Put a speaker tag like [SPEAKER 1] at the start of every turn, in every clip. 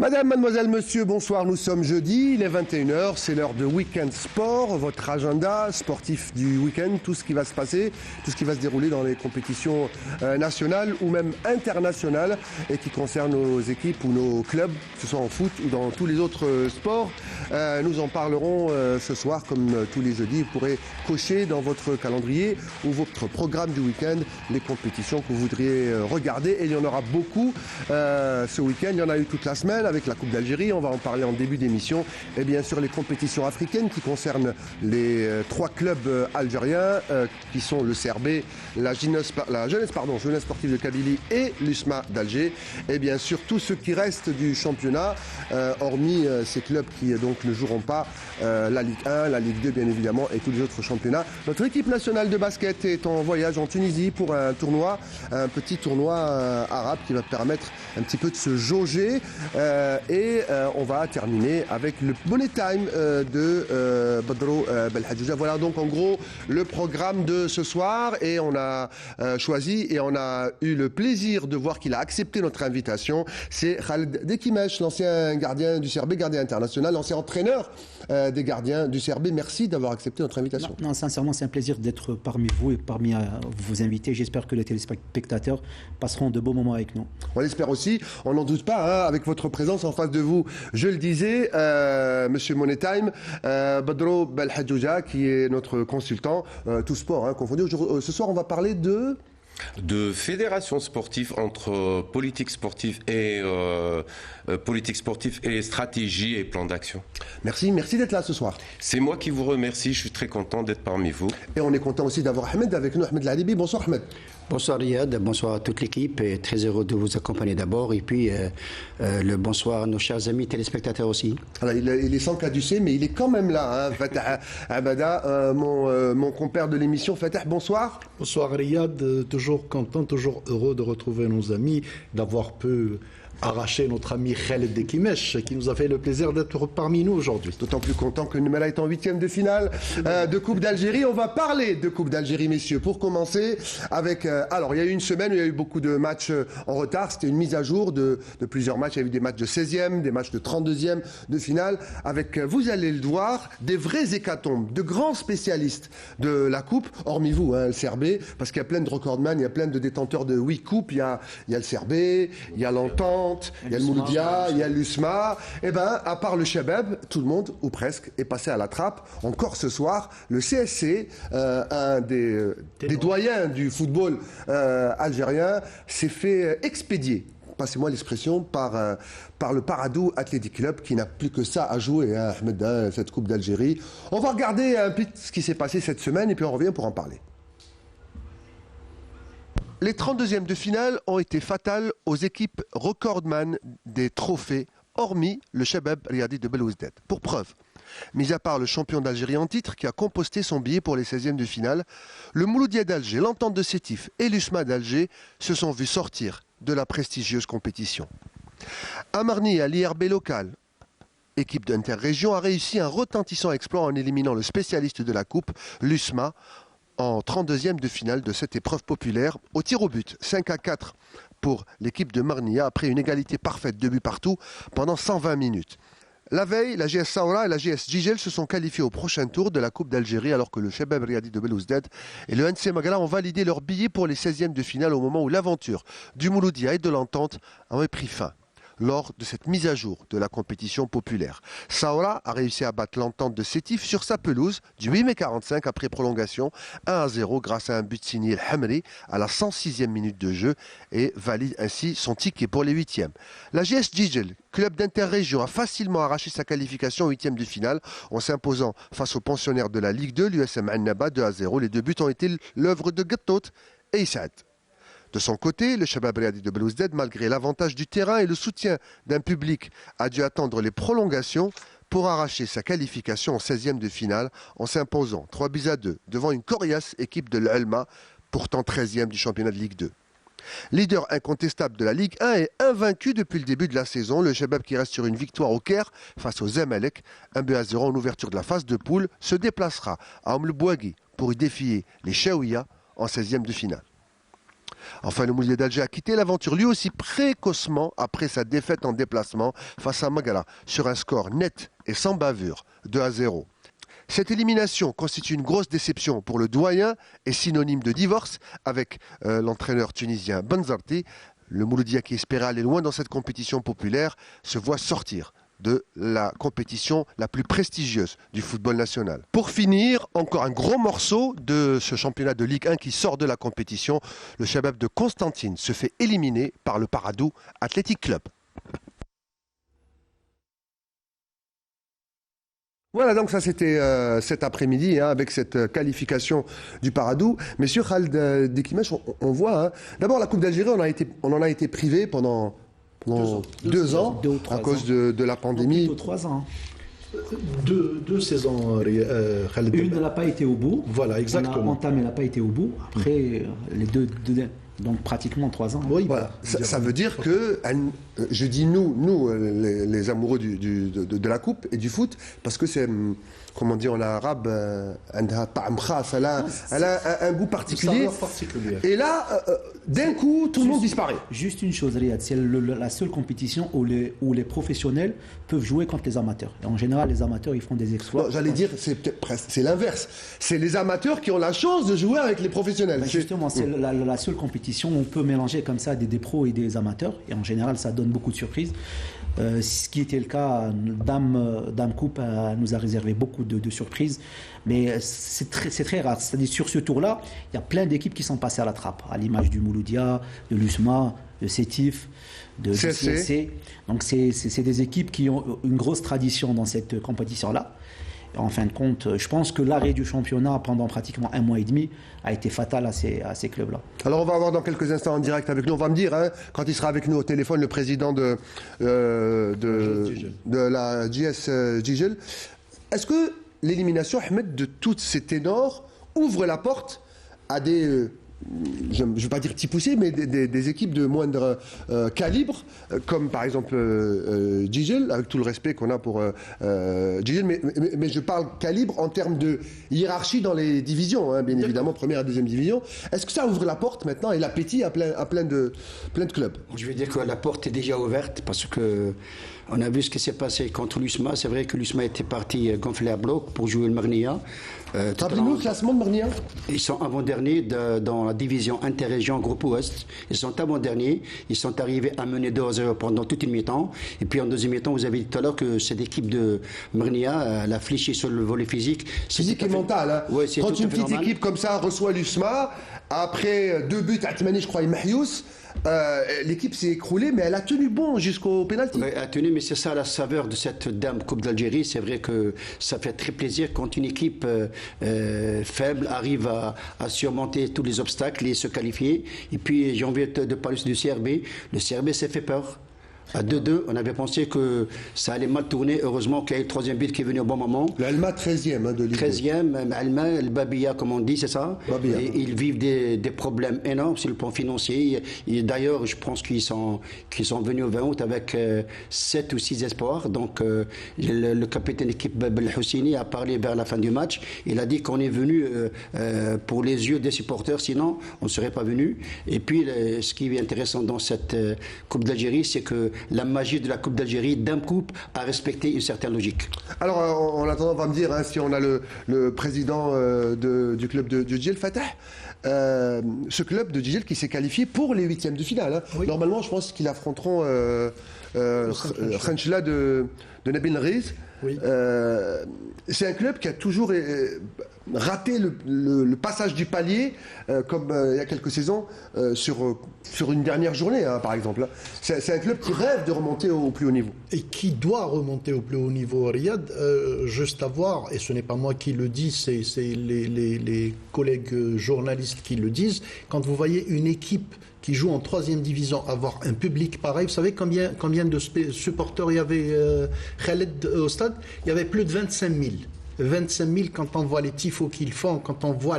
[SPEAKER 1] Madame, mademoiselle, monsieur, bonsoir, nous sommes jeudi, il est 21h, c'est l'heure de Week-end Sport, votre agenda sportif du week-end, tout ce qui va se passer, tout ce qui va se dérouler dans les compétitions nationales ou même internationales et qui concerne nos équipes ou nos clubs, que ce soit en foot ou dans tous les autres sports. Nous en parlerons ce soir comme tous les jeudis. Vous pourrez cocher dans votre calendrier ou votre programme du week-end les compétitions que vous voudriez regarder et il y en aura beaucoup ce week-end, il y en a eu toute la semaine avec la Coupe d'Algérie, on va en parler en début d'émission, et bien sûr les compétitions africaines qui concernent les trois clubs algériens qui sont le CRB, la jeunesse sportive de Kabylie et l'USMA d'Alger, et bien sûr tout ce qui reste du championnat, hormis ces clubs qui donc ne joueront pas la Ligue 1, la Ligue 2 bien évidemment et tous les autres championnats. Notre équipe nationale de basket est en voyage en Tunisie pour un tournoi, un petit tournoi arabe qui va permettre un petit peu de se jauger. On va terminer avec le Money Time de Badro Belhadjouja. Voilà donc en gros le programme de ce soir et on a choisi et on a eu le plaisir de voir qu'il a accepté notre invitation. C'est Khaled Dekimesh, l'ancien gardien du CRB, gardien international, l'ancien entraîneur des gardiens du CRB. Merci d'avoir accepté notre invitation.
[SPEAKER 2] Non, sincèrement, c'est un plaisir d'être parmi vous et parmi vos invités. J'espère que les téléspectateurs passeront de beaux moments avec nous.
[SPEAKER 1] On l'espère aussi, on n'en doute pas, avec votre présence en face de vous. Je le disais, Monsieur Money Time, Badro Belhadjouja, qui est notre consultant, tout sport confondu. Ce soir, on va parler de
[SPEAKER 3] fédération sportive entre politique sportive et stratégie et plan d'action.
[SPEAKER 1] Merci d'être là ce soir.
[SPEAKER 3] C'est moi qui vous remercie, je suis très content d'être parmi vous.
[SPEAKER 1] Et on est content aussi d'avoir Ahmed avec nous, Ahmed Lalibi. Bonsoir Ahmed.
[SPEAKER 4] Bonsoir Riyad, bonsoir à toute l'équipe et très heureux de vous accompagner d'abord et puis le bonsoir à nos chers amis téléspectateurs aussi.
[SPEAKER 1] Alors, il est sans caducer mais il est quand même là, Fatah Abada, mon compère de l'émission. Fatah, bonsoir.
[SPEAKER 5] Bonsoir Riyad, toujours content, toujours heureux de retrouver nos amis, d'avoir pu arracher notre ami Khaled Dekimesh qui nous a fait le plaisir d'être parmi nous aujourd'hui.
[SPEAKER 1] D'autant plus content que Numela est en huitième de finale de Coupe d'Algérie. On va parler de Coupe d'Algérie, messieurs. Pour commencer avec... alors, il y a eu une semaine où il y a eu beaucoup de matchs en retard. C'était une mise à jour de plusieurs matchs. Il y a eu des matchs de 16e, des matchs de 32e de finale. Avec, vous allez le voir, des vrais hécatombes, de grands spécialistes de la Coupe, hormis vous, le CRB, parce qu'il y a plein de recordman, il y a plein de détenteurs de 8 coupes. Il y a le CRB, il y a l'Entente, il y a le Mouloudia, il y a l'USMA. Eh bien, à part le Shabab, tout le monde, ou presque, est passé à la trappe. Encore ce soir, le CSC, un des doyens du football algérien, s'est fait expédier, passez-moi l'expression, par le Paradou Athletic Club qui n'a plus que ça à jouer, Ahmed, cette Coupe d'Algérie. On va regarder un peu ce qui s'est passé cette semaine et puis on revient pour en parler. Les 32e de finale ont été fatales aux équipes recordman des trophées, hormis le Shabab Riadi de Belouizdad. Pour preuve, mis à part le champion d'Algérie en titre qui a composté son billet pour les 16e de finale, le Mouloudia d'Alger, l'Entente de Sétif et l'USMA d'Alger se sont vus sortir de la prestigieuse compétition. Amarni à l'IRB local, équipe d'interrégion, a réussi un retentissant exploit en éliminant le spécialiste de la Coupe, l'USMA, en 32e de finale de cette épreuve populaire, au tir au but, 5-4 pour l'équipe de Marnia, après une égalité parfaite de buts partout pendant 120 minutes. La veille, la GS Saoura et la GS Jijel se sont qualifiés au prochain tour de la Coupe d'Algérie, alors que le Shabab Riadi de Belouizdad et le NC Magala ont validé leur billet pour les 16e de finale au moment où l'aventure du Mouloudia et de l'Entente avait pris fin lors de cette mise à jour de la compétition populaire. Saoura a réussi à battre l'Entente de Sétif sur sa pelouse du 8 mai 45 après prolongation 1-0 grâce à un but signé El Hamri à la 106e minute de jeu et valide ainsi son ticket pour les 8e. La GS Jijel, club d'interrégion, a facilement arraché sa qualification au 8e de finale en s'imposant face aux pensionnaires de la Ligue 2, l'USM Annaba 2-0. Les deux buts ont été l'œuvre de Gattot et Issaad. De son côté, le Shabab Riadi de Belouizdad, malgré l'avantage du terrain et le soutien d'un public, a dû attendre les prolongations pour arracher sa qualification en 16e de finale en s'imposant 3-2 devant une coriace équipe de l'Elma, pourtant 13e du championnat de Ligue 2. Leader incontestable de la Ligue 1 et invaincu depuis le début de la saison, le Shabab qui reste sur une victoire au Caire face aux Zamalek, 1-0 en ouverture de la phase de poule, se déplacera à Oumle Bouagui pour y défier les Chaouia en 16e de finale. Enfin, le Mouloudia d'Alger a quitté l'aventure lui aussi précocement après sa défaite en déplacement face à Magara sur un score net et sans bavure, 2-0. Cette élimination constitue une grosse déception pour le doyen et synonyme de divorce avec l'entraîneur tunisien Benzarti. Le Mouloudia qui espérait aller loin dans cette compétition populaire se voit sortir de la compétition la plus prestigieuse du football national. Pour finir, encore un gros morceau de ce championnat de Ligue 1 qui sort de la compétition. Le Chabab de Constantine se fait éliminer par le Paradou Athletic Club. Voilà, donc ça c'était cet après-midi avec cette qualification du Paradou. Messieurs Khaled Dekimesh, on voit, d'abord la Coupe d'Algérie, on en a été privé pendant 2 ans à cause de la pandémie.
[SPEAKER 2] Plutôt 3 ans.
[SPEAKER 5] Deux saisons, Khaled.
[SPEAKER 2] Une n'a pas été au bout.
[SPEAKER 5] Voilà, exactement.
[SPEAKER 2] On a entamé, elle n'a pas été au bout. Après, les deux donc pratiquement 3 ans.
[SPEAKER 5] Oui,
[SPEAKER 1] voilà. Ça veut dire que, je dis nous les amoureux de la coupe et du foot, parce que c'est, comment on dit en arabe, elle a un goût particulier. Et là, d'un coup, tout le monde disparaît.
[SPEAKER 2] Juste une chose, Riyad, c'est la seule compétition où les professionnels peuvent jouer contre les amateurs. Et en général, les amateurs, ils font des exploits.
[SPEAKER 1] Non, j'allais dire, c'est l'inverse. C'est les amateurs qui ont la chance de jouer avec les professionnels.
[SPEAKER 2] Ben justement, c'est la seule compétition où on peut mélanger comme ça des pros et des amateurs. Et en général, ça donne beaucoup de surprises. Ce qui était le cas, Dame Coupe nous a réservé beaucoup de surprises. Mais c'est très rare. C'est-à-dire, sur ce tour-là, il y a plein d'équipes qui sont passées à la trappe, à l'image du Mouloudia, de l'USMA, de Sétif, de CSC. Donc, c'est des équipes qui ont une grosse tradition dans cette compétition-là. En fin de compte, je pense que l'arrêt du championnat pendant pratiquement 1 mois et demi a été fatal à ces clubs-là.
[SPEAKER 1] Alors on va avoir dans quelques instants en direct avec nous, on va me dire, quand il sera avec nous au téléphone, le président de la JS Gigel. Est-ce que l'élimination, Ahmed, de tous ces ténors ouvre la porte à des... je ne veux pas dire petit poussé, mais des équipes de moindre calibre, comme par exemple Gigel, avec tout le respect qu'on a pour Gigel, mais je parle calibre en termes de hiérarchie dans les divisions, bien évidemment, première et deuxième division. Est-ce que ça ouvre la porte maintenant et l'appétit à plein de clubs?
[SPEAKER 4] Je veux dire que la porte est déjà ouverte parce que on a vu ce qui s'est passé contre l'USMA. C'est vrai que l'USMA était parti gonfler à bloc pour jouer le Marnia.
[SPEAKER 1] Rappelez-nous le classement de Marnia.
[SPEAKER 4] Ils sont avant-derniers dans la division interrégion groupe Ouest. Ils sont avant-derniers. Ils sont arrivés à mener 2-0 pendant toute une mi-temps. Et puis en deuxième mi-temps, vous avez dit tout à l'heure que cette équipe de Marnia, elle a fléché sur le volet physique.
[SPEAKER 1] Physique et mental.
[SPEAKER 4] Ouais,
[SPEAKER 1] quand une petite équipe comme ça reçoit l'USMA, après 2 buts à Tmani, je crois, et Mahious, l'équipe s'est écroulée, mais elle a tenu bon jusqu'au pénalty.
[SPEAKER 4] Oui, elle a tenu, mais c'est ça la saveur de cette Dame Coupe d'Algérie. C'est vrai que ça fait très plaisir quand une équipe faible arrive à surmonter tous les obstacles et se qualifier. Et puis j'ai envie de parler du CRB. Le CRB s'est fait peur. À 2-2, on avait pensé que ça allait mal tourner. Heureusement qu'il y a eu le troisième but qui est venu au bon moment.
[SPEAKER 1] L'Alma 13e de Ligue
[SPEAKER 4] 13e, Alma, le Babia, comme on dit, c'est ça.
[SPEAKER 1] Babia.
[SPEAKER 4] Et ils vivent des problèmes énormes sur le plan financier. Et d'ailleurs, je pense qu'ils sont venus au 20 août avec 7 ou 6 espoirs. Donc, le capitaine d'équipe Bel Houssini a parlé vers la fin du match. Il a dit qu'on est venu pour les yeux des supporters, sinon on ne serait pas venu. Et puis, ce qui est intéressant dans cette Coupe d'Algérie, c'est que la magie de la Coupe d'Algérie, Dame Coupe, a respecté une certaine logique.
[SPEAKER 1] Alors, en attendant, on va me dire si on a le président du club de Gigel, Fatah. Ce club de Gigel qui s'est qualifié pour les 8e de finale. Oui. Normalement, je pense qu'ils affronteront Khenchela de Nabil Riz. Oui. C'est un club qui a toujours raté le passage du palier, comme il y a quelques saisons, sur une dernière journée, par exemple. C'est un club qui rêve de remonter au plus haut niveau.
[SPEAKER 5] Et qui doit remonter au plus haut niveau, Riyad. Juste à voir, et ce n'est pas moi qui le dis, c'est les collègues journalistes qui le disent, quand vous voyez une équipe qui joue en 3e division, avoir un public pareil, vous savez combien de supporters il y avait Khaled au stade? Il y avait plus de 25 000. 25 000 quand on voit les tifos qu'ils font, quand on voit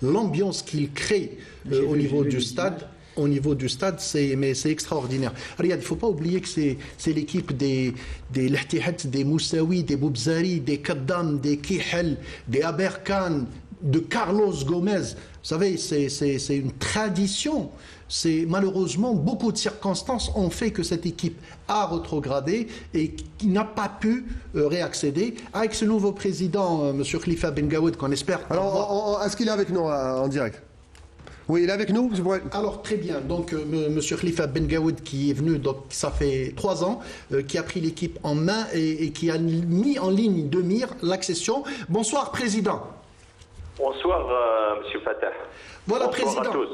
[SPEAKER 5] l'ambiance qu'ils créent au niveau du stade. Au niveau du stade, c'est extraordinaire. Riyad, il ne faut pas oublier que c'est l'équipe des Lahtihat, des Moussaoui, des Boubzari, des Kaddam, des Kihel, des Aberkan, de Carlos Gomez. Vous savez, c'est une tradition. Malheureusement, beaucoup de circonstances ont fait que cette équipe a rétrogradé et qui n'a pas pu réaccéder. Avec ce nouveau président, M. Khalifa Bengaoud, qu'on espère...
[SPEAKER 1] Alors, est-ce qu'il est avec nous en direct? Oui, il est avec nous.
[SPEAKER 5] Alors, très bien. Donc, M. Khalifa Bengaoud, qui est venu, donc, ça fait 3 ans, qui a pris l'équipe en main et qui a mis en ligne de mire l'accession. Bonsoir, Président.
[SPEAKER 6] Bonsoir, M. Fatah.
[SPEAKER 5] Voilà,
[SPEAKER 6] Bonsoir
[SPEAKER 5] Président.
[SPEAKER 6] à tous.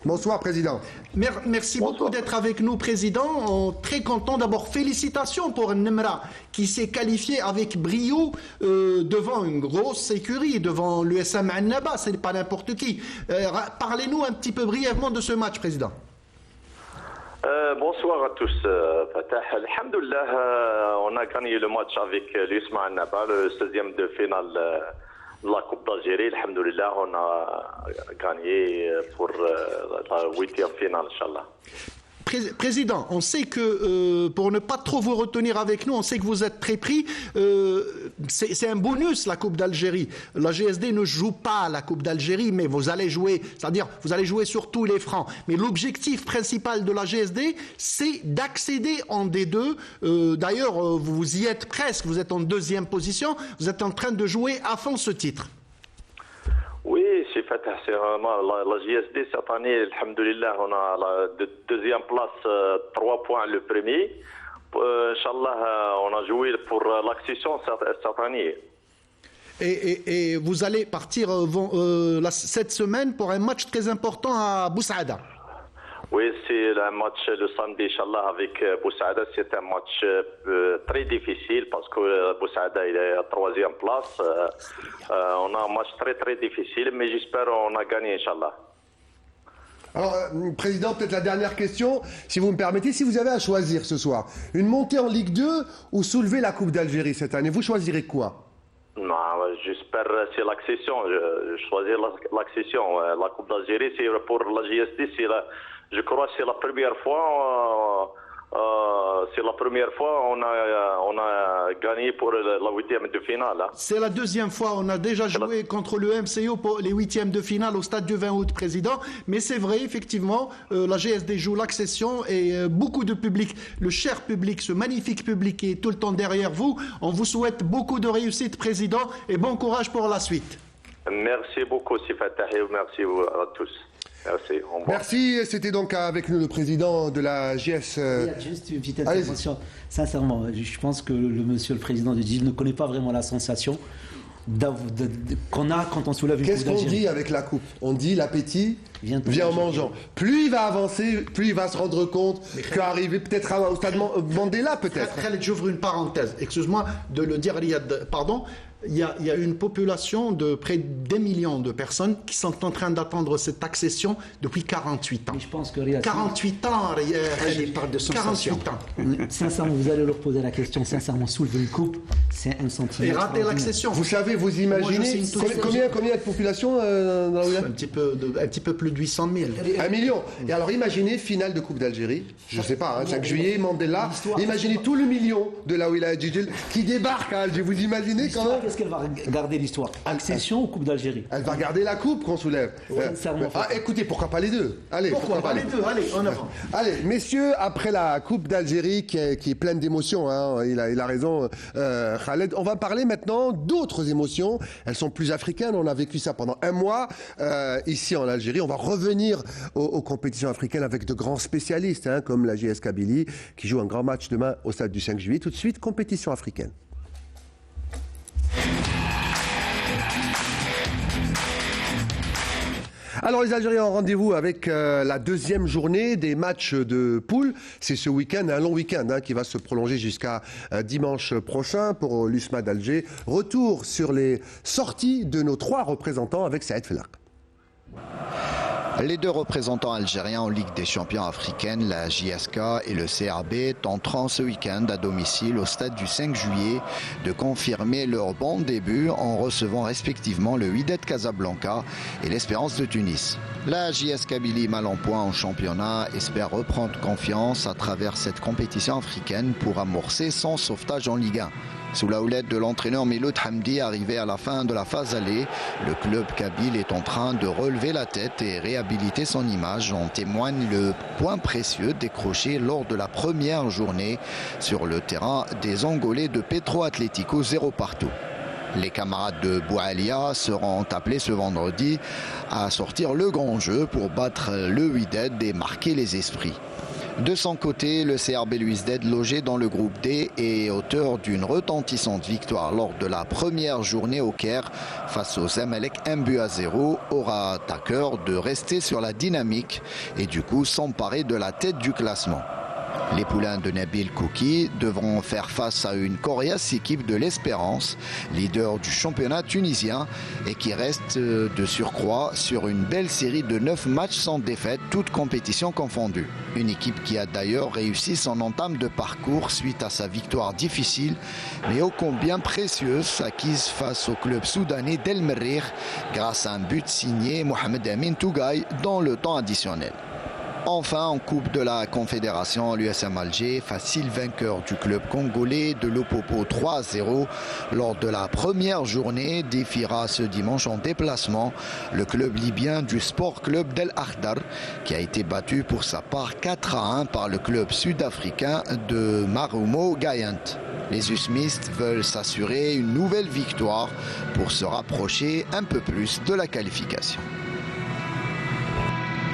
[SPEAKER 1] Bonsoir, Président.
[SPEAKER 5] Merci
[SPEAKER 6] Bonsoir.
[SPEAKER 5] beaucoup d'être avec nous, Président. Très content. D'abord, félicitations pour Nemra qui s'est qualifié avec brio devant une grosse écurie, devant l'USM Annaba. Ce n'est pas n'importe qui. Parlez-nous un petit peu brièvement de ce match, Président.
[SPEAKER 6] Bonsoir à tous, Fatah. Alhamdulillah, on a gagné le match avec l'USM Annaba, le 16e de finale de la Coupe d'Algérie. Alhamdulillah, on a gagné pour la 8e finale, Inch'Allah.
[SPEAKER 5] Président, on sait que, pour ne pas trop vous retenir avec nous, on sait que vous êtes très pris. C'est un bonus, la Coupe d'Algérie. La GSD ne joue pas la Coupe d'Algérie, mais vous allez jouer, c'est-à-dire vous allez jouer sur tous les fronts. Mais l'objectif principal de la GSD, c'est d'accéder en D2. D'ailleurs, vous y êtes presque, vous êtes en 2e position, vous êtes en train de jouer à fond ce titre.
[SPEAKER 6] Oui, c'est Fatah, c'est vraiment la GSD cette année, alhamdulillah, on a la 2e place, 3 points le premier. Inch'Allah, on a joué pour l'accession cette année.
[SPEAKER 5] Et vous allez partir cette semaine pour un match très important à Boussaada.
[SPEAKER 6] Oui, c'est un match le samedi, Inch'Allah, avec Boussaada. C'est un match très difficile parce que Boussaada il est à 3e place. On a un match très très difficile, mais j'espère qu'on a gagné, Inch'Allah.
[SPEAKER 1] Alors, Président, peut-être la dernière question, si vous me permettez, si vous avez à choisir ce soir, une montée en Ligue 2 ou soulever la Coupe d'Algérie cette année, vous choisirez quoi?
[SPEAKER 6] Non, j'espère que c'est l'accession. Je choisis l'accession. La Coupe d'Algérie, c'est pour la GSD, je crois que c'est la première fois. On a gagné pour la 8e de finale. Hein.
[SPEAKER 5] C'est la 2e fois. On a déjà joué contre le MCO pour les 8e de finale au stade du 20 août, Président. Mais c'est vrai, effectivement, la GSD joue l'accession et beaucoup de public, le cher public, ce magnifique public qui est tout le temps derrière vous. On vous souhaite beaucoup de réussite, Président, et bon courage pour la suite.
[SPEAKER 6] Merci beaucoup, Sifatah, et merci à tous. Merci, au revoir.
[SPEAKER 1] Merci, c'était donc avec nous le président de la GS.
[SPEAKER 2] Juste une petite intervention. Sincèrement, je pense que monsieur le président de GIL ne connaît pas vraiment la sensation qu'on a quand on soulève une coupe d'Algérie.
[SPEAKER 1] Qu'est-ce qu'on dit avec la coupe? On dit l'appétit vient en mangeant. Plus il va avancer, plus il va se rendre compte qu'arriver peut-être au stade Mandela, peut-être.
[SPEAKER 5] Khaled, j'ouvre une parenthèse. Excuse-moi de le dire, Riyad. Pardon. Il y a une population de près d'1 million de personnes qui sont en train d'attendre cette accession depuis 48 ans.
[SPEAKER 2] Mais je pense que Riyad,
[SPEAKER 5] 48 ans,
[SPEAKER 4] Il parle de sensation.
[SPEAKER 5] 48 ans.
[SPEAKER 2] sincèrement, vous allez leur poser la question. Sincèrement, soulever une coupe, c'est un sentiment.
[SPEAKER 5] Et rater l'accession.
[SPEAKER 1] Vous savez, vous imaginez combien de population dans la Ouïa?
[SPEAKER 5] un petit peu plus de 800 000.
[SPEAKER 1] 1 million. Et alors imaginez finale de Coupe d'Algérie, je sais pas, 5 juillet, Mandela. Imaginez tout le million de la Ouïla Djidjil qui débarque à Alger. Vous imaginez quand même?
[SPEAKER 2] Qu'est-ce qu'elle va garder l'histoire? Accession ou Coupe d'Algérie?
[SPEAKER 1] Elle va garder la coupe qu'on soulève. Écoutez, pourquoi pas les deux? Allez,
[SPEAKER 5] Pourquoi pas les deux? Allez, en avant.
[SPEAKER 1] Allez, messieurs, après la Coupe d'Algérie qui est pleine d'émotions, hein, il a raison, Khaled, on va parler maintenant d'autres émotions. Elles sont plus africaines. On a vécu ça pendant 1 mois ici en Algérie. On va revenir aux compétitions africaines avec de grands spécialistes, hein, comme la JS Kabylie qui joue un grand match demain au stade du 5 juillet. Tout de suite, compétition africaine. Alors les Algériens ont rendez-vous avec la 2e journée des matchs de poule. C'est ce week-end, un long week-end qui va se prolonger jusqu'à dimanche prochain pour l'USMA d'Alger. Retour sur les sorties de nos 3 représentants avec Saïd Felak.
[SPEAKER 7] Les 2 représentants algériens en Ligue des champions africaine, la JSK et le CRB, tenteront ce week-end à domicile au stade du 5 juillet de confirmer leur bon début en recevant respectivement le Wydad Casablanca et l'Espérance de Tunis. La JS Kabylie, mal en point en championnat, espère reprendre confiance à travers cette compétition africaine pour amorcer son sauvetage en Ligue 1. Sous la houlette de l'entraîneur Miloud Hamdi, arrivé à la fin de la phase aller, le club kabyle est en train de relever la tête et réhabiliter son image. En témoigne le point précieux décroché lors de la première journée sur le terrain des Angolais de Petro Atlético, 0 partout. Les camarades de Boualia seront appelés ce vendredi à sortir le grand jeu pour battre le Wydad et marquer les esprits. De son côté, le CRB Belouizdad, logé dans le groupe D, est auteur d'une retentissante victoire lors de la première journée au Caire face aux Zamalek 1-0, aura à cœur de rester sur la dynamique et du coup s'emparer de la tête du classement. Les poulains de Nabil Kouki devront faire face à une coriace équipe de l'Espérance, leader du championnat tunisien et qui reste de surcroît sur une belle série de 9 matchs sans défaite, toutes compétitions confondues. Une équipe qui a d'ailleurs réussi son entame de parcours suite à sa victoire difficile, mais ô combien précieuse, acquise face au club soudanais d'El Merrikh grâce à un but signé Mohamed Amin Tougaï dans le temps additionnel. Enfin, en Coupe de la Confédération, l'USM Alger, facile vainqueur du club congolais de l'Opopo 3-0 lors de la première journée, défiera ce dimanche en déplacement le club libyen du Sport Club d'El Akhdar, qui a été battu pour sa part 4-1 par le club sud-africain de Marumo Gayant. Les usmistes veulent s'assurer une nouvelle victoire pour se rapprocher un peu plus de la qualification.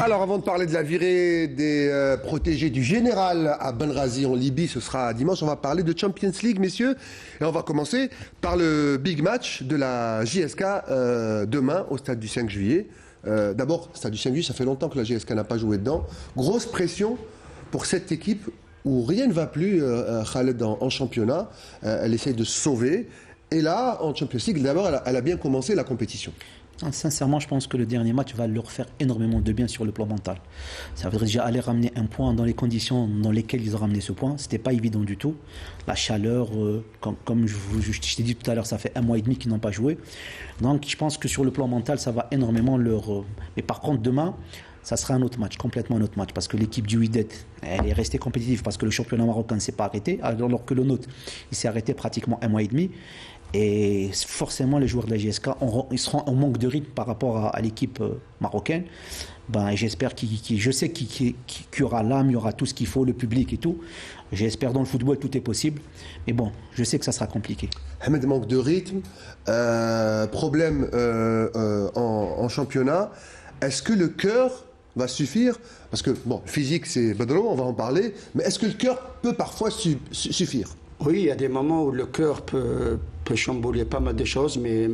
[SPEAKER 1] Alors, avant de parler de la virée des protégés du général à Benghazi en Libye, ce sera dimanche, on va parler de Champions League, messieurs. Et on va commencer par le big match de la JSK demain au stade du 5 juillet. D'abord, stade du 5 juillet, ça fait longtemps que la JSK n'a pas joué dedans. Grosse pression pour cette équipe où rien ne va plus, Khaled, en championnat. Elle essaye de se sauver. Et là, en Champions League, d'abord, elle a bien commencé la compétition.
[SPEAKER 2] Sincèrement, je pense que le dernier match va leur faire énormément de bien sur le plan mental. Ça veut dire déjà aller ramener un point dans les conditions dans lesquelles ils ont ramené ce point. C'était pas évident du tout. La chaleur, comme je t'ai dit tout à l'heure, ça fait 1 mois et demi qu'ils n'ont pas joué. Donc je pense que sur le plan mental, ça va énormément leur... Mais par contre, demain, ça sera un autre match, complètement un autre match. Parce que l'équipe du Wydad, elle est restée compétitive parce que le championnat marocain ne s'est pas arrêté. Alors que le nôtre, il s'est arrêté pratiquement 1 mois et demi. Et forcément, les joueurs de la JSK ils seront en manque de rythme par rapport à l'équipe marocaine. J'espère je sais qu'il y aura l'âme, il y aura tout ce qu'il faut, le public et tout. J'espère dans le football, tout est possible. Mais bon, je sais que ça sera compliqué.
[SPEAKER 1] Ahmed, manque de rythme, problème en championnat. Est-ce que le cœur va suffire? Parce que, bon, physique, c'est Badro, on va en parler. Mais est-ce que le cœur peut parfois suffire?
[SPEAKER 4] Oui, il y a des moments où le cœur peut chambouler pas mal de choses, mais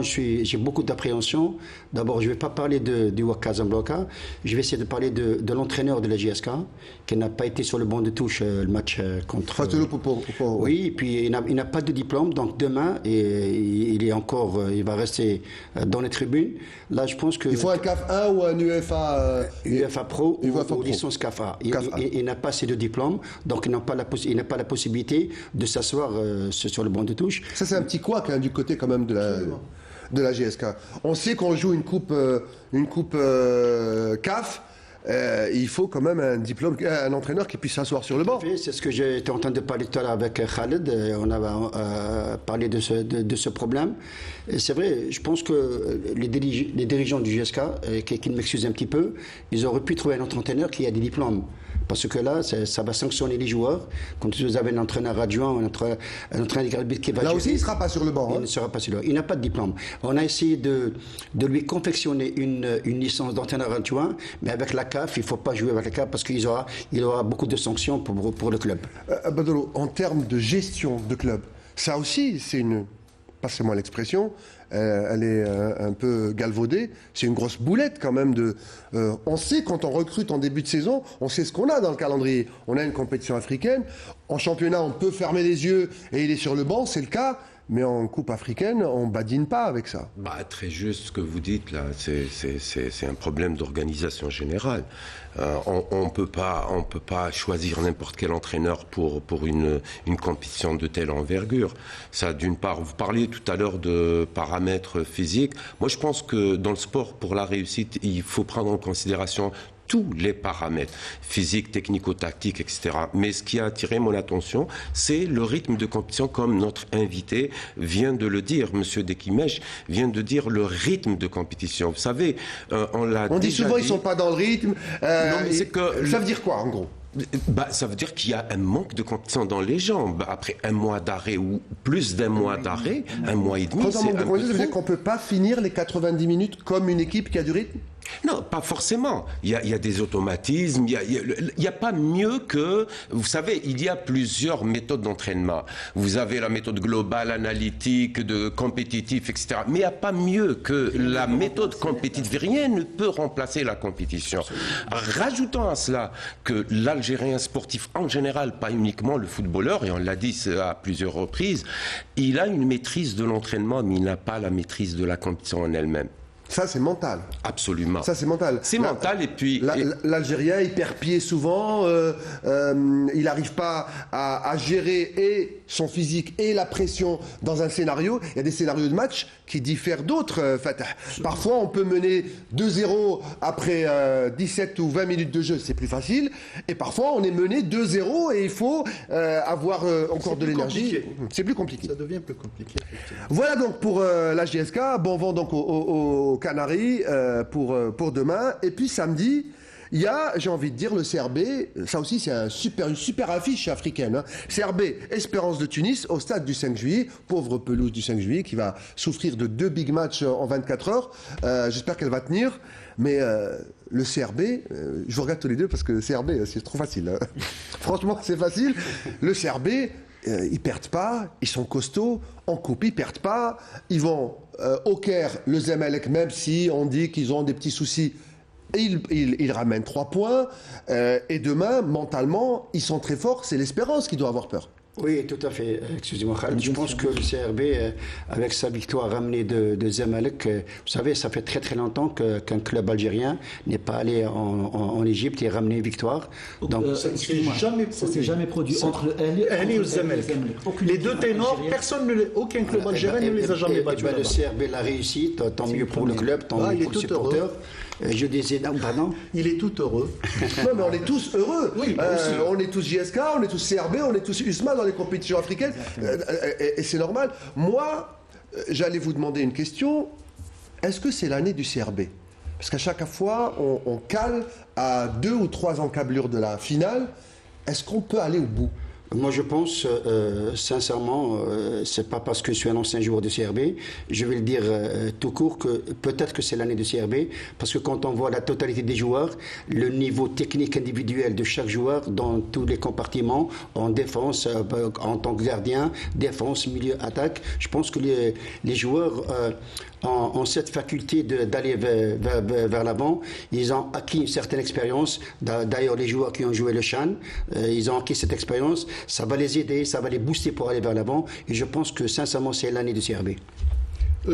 [SPEAKER 4] j'ai beaucoup d'appréhension. D'abord, je ne vais pas parler du Waka Casablanca, je vais essayer de parler de l'entraîneur de la JSK, qui n'a pas été sur le banc de touche le match contre... Oui, et puis il n'a pas de diplôme, donc demain, il va rester dans les tribunes. Là, je pense que...
[SPEAKER 1] Il faut un CAF 1 ou un
[SPEAKER 4] UEFA Pro ou licence CAFA. Il n'a pas assez de diplôme, donc il n'a pas la possibilité de s'asseoir sur le banc de touche.
[SPEAKER 1] Ça, c'est un petit couac du côté quand même de la GSK. On sait qu'on joue une coupe CAF. Il faut quand même un entraîneur qui puisse s'asseoir sur le banc.
[SPEAKER 4] C'est ce que j'étais en train de parler tout à l'heure avec Khaled. On avait parlé de ce problème. Et c'est vrai, je pense que les dirigeants du GSK, qui m'excusent un petit peu, ils auraient pu trouver un autre entraîneur qui a des diplômes. Parce que là, ça va sanctionner les joueurs. Quand vous avez un entraîneur adjoint, un entraîneur qui va...
[SPEAKER 1] Là aussi, il ne sera pas sur le banc.
[SPEAKER 4] Il ne sera pas sur le banc. Il n'a pas de diplôme. On a essayé de lui confectionner une licence d'entraîneur adjoint, mais avec la CAF, il ne faut pas jouer avec la CAF parce qu'il aura beaucoup de sanctions pour le club.
[SPEAKER 1] Badolo, en termes de gestion de club, ça aussi, c'est une... Passez-moi l'expression, elle est un peu galvaudée. C'est une grosse boulette quand même. On sait quand on recrute en début de saison, on sait ce qu'on a dans le calendrier. On a une compétition africaine. En championnat, on peut fermer les yeux et il est sur le banc, c'est le cas. Mais en coupe africaine, on badine pas avec ça.
[SPEAKER 3] Très juste ce que vous dites là, c'est un problème d'organisation générale. On peut pas choisir n'importe quel entraîneur pour une compétition de telle envergure. Ça, d'une part, vous parliez tout à l'heure de paramètres physiques. Moi, je pense que dans le sport, pour la réussite, il faut prendre en considération tous les paramètres, physique, technico-tactique, etc. Mais ce qui a attiré mon attention, c'est le rythme de compétition, comme notre invité vient de le dire, M. Dekimej vient de dire le rythme de compétition. Vous savez,
[SPEAKER 1] on dit souvent ils ne sont pas dans le rythme.
[SPEAKER 3] Non, mais c'est que
[SPEAKER 1] ça veut dire quoi en gros?
[SPEAKER 3] Ça veut dire qu'il y a un manque de compétition dans les jambes. Après un mois d'arrêt ou plus d'un mois d'arrêt, un mois et demi,
[SPEAKER 1] c'est un peu ça veut dire qu'on ne peut pas finir les 90 minutes comme une équipe qui a du rythme?
[SPEAKER 3] Non, pas forcément. Il y a des automatismes. Il n'y a pas mieux que... Vous savez, il y a plusieurs méthodes d'entraînement. Vous avez la méthode globale, analytique, de compétitif, etc. Mais il n'y a pas mieux que la méthode compétitive. Rien ne peut remplacer la compétition. Rajoutons à cela que l'Algérien sportif, en général, pas uniquement le footballeur, et on l'a dit à plusieurs reprises, il a une maîtrise de l'entraînement, mais il n'a pas la maîtrise de la compétition en elle-même.
[SPEAKER 1] Ça, c'est mental.
[SPEAKER 3] Absolument.
[SPEAKER 1] Ça, c'est mental.
[SPEAKER 3] C'est mental et puis...
[SPEAKER 1] L'Algérien, il perd pied souvent, il n'arrive pas à gérer et son physique et la pression dans un scénario. Il y a des scénarios de match qui diffèrent d'autres, Fatah. Parfois, on peut mener 2-0 après 17 ou 20 minutes de jeu, c'est plus facile. Et parfois, on est mené 2-0 et il faut avoir encore de l'énergie. C'est plus compliqué.
[SPEAKER 5] Ça devient plus compliqué, effectivement.
[SPEAKER 1] Voilà donc pour la JSK. Bon vent donc aux Canaries pour demain. Et puis samedi, il y a, j'ai envie de dire, le CRB. Ça aussi, c'est une super affiche africaine. Hein. CRB, Espérance de Tunis, au stade du 5 juillet. Pauvre pelouse du 5 juillet qui va souffrir de 2 big matchs en 24 heures. J'espère qu'elle va tenir. Mais le CRB, je vous regarde tous les deux parce que le CRB, c'est trop facile. Hein. Franchement, c'est facile. Le CRB... ils perdent pas, ils sont costauds, en coupe ils perdent pas, ils vont au Caire, le Zamalek, même si on dit qu'ils ont des petits soucis, et ils ramènent 3 points, et demain, mentalement, ils sont très forts, c'est l'Espérance qui doit avoir peur.
[SPEAKER 4] Oui, tout à fait. Excusez-moi, Khaled. Je pense que le CRB, avec sa victoire ramenée de Zamalek, vous savez, ça fait très très longtemps qu'un club algérien n'est pas allé en Égypte et ramené une victoire. Donc,
[SPEAKER 2] ça ne s'est jamais produit entre
[SPEAKER 5] Ahly et le Zamalek. Les deux ténors, aucun club algérien ne les a jamais battus.
[SPEAKER 4] Le CRB l'a réussi, tant mieux pour le club, tant mieux pour le supporter. Je disais, non, pardon.
[SPEAKER 5] Il est tout heureux.
[SPEAKER 1] Non, mais on est tous heureux.
[SPEAKER 5] Oui,
[SPEAKER 1] on est tous JSK, on est tous CRB, on est tous USMA dans les compétitions africaines. Et c'est normal. Moi, j'allais vous demander une question. Est-ce que c'est l'année du CRB? Parce qu'à chaque fois, on cale à 2 ou 3 encablures de la finale. Est-ce qu'on peut aller au bout?
[SPEAKER 4] Moi, je pense, sincèrement, c'est pas parce que je suis un ancien joueur de CRB, je vais le dire tout court, que peut-être que c'est l'année de CRB, parce que quand on voit la totalité des joueurs, le niveau technique individuel de chaque joueur dans tous les compartiments, en défense, en tant que gardien, défense, milieu, attaque, je pense que les joueurs ont cette faculté d'aller vers l'avant. Ils ont acquis une certaine expérience. D'ailleurs, les joueurs qui ont joué le CHAN, ils ont acquis cette expérience. Ça va les aider, ça va les booster pour aller vers l'avant. Et je pense que, sincèrement, c'est l'année du CRB.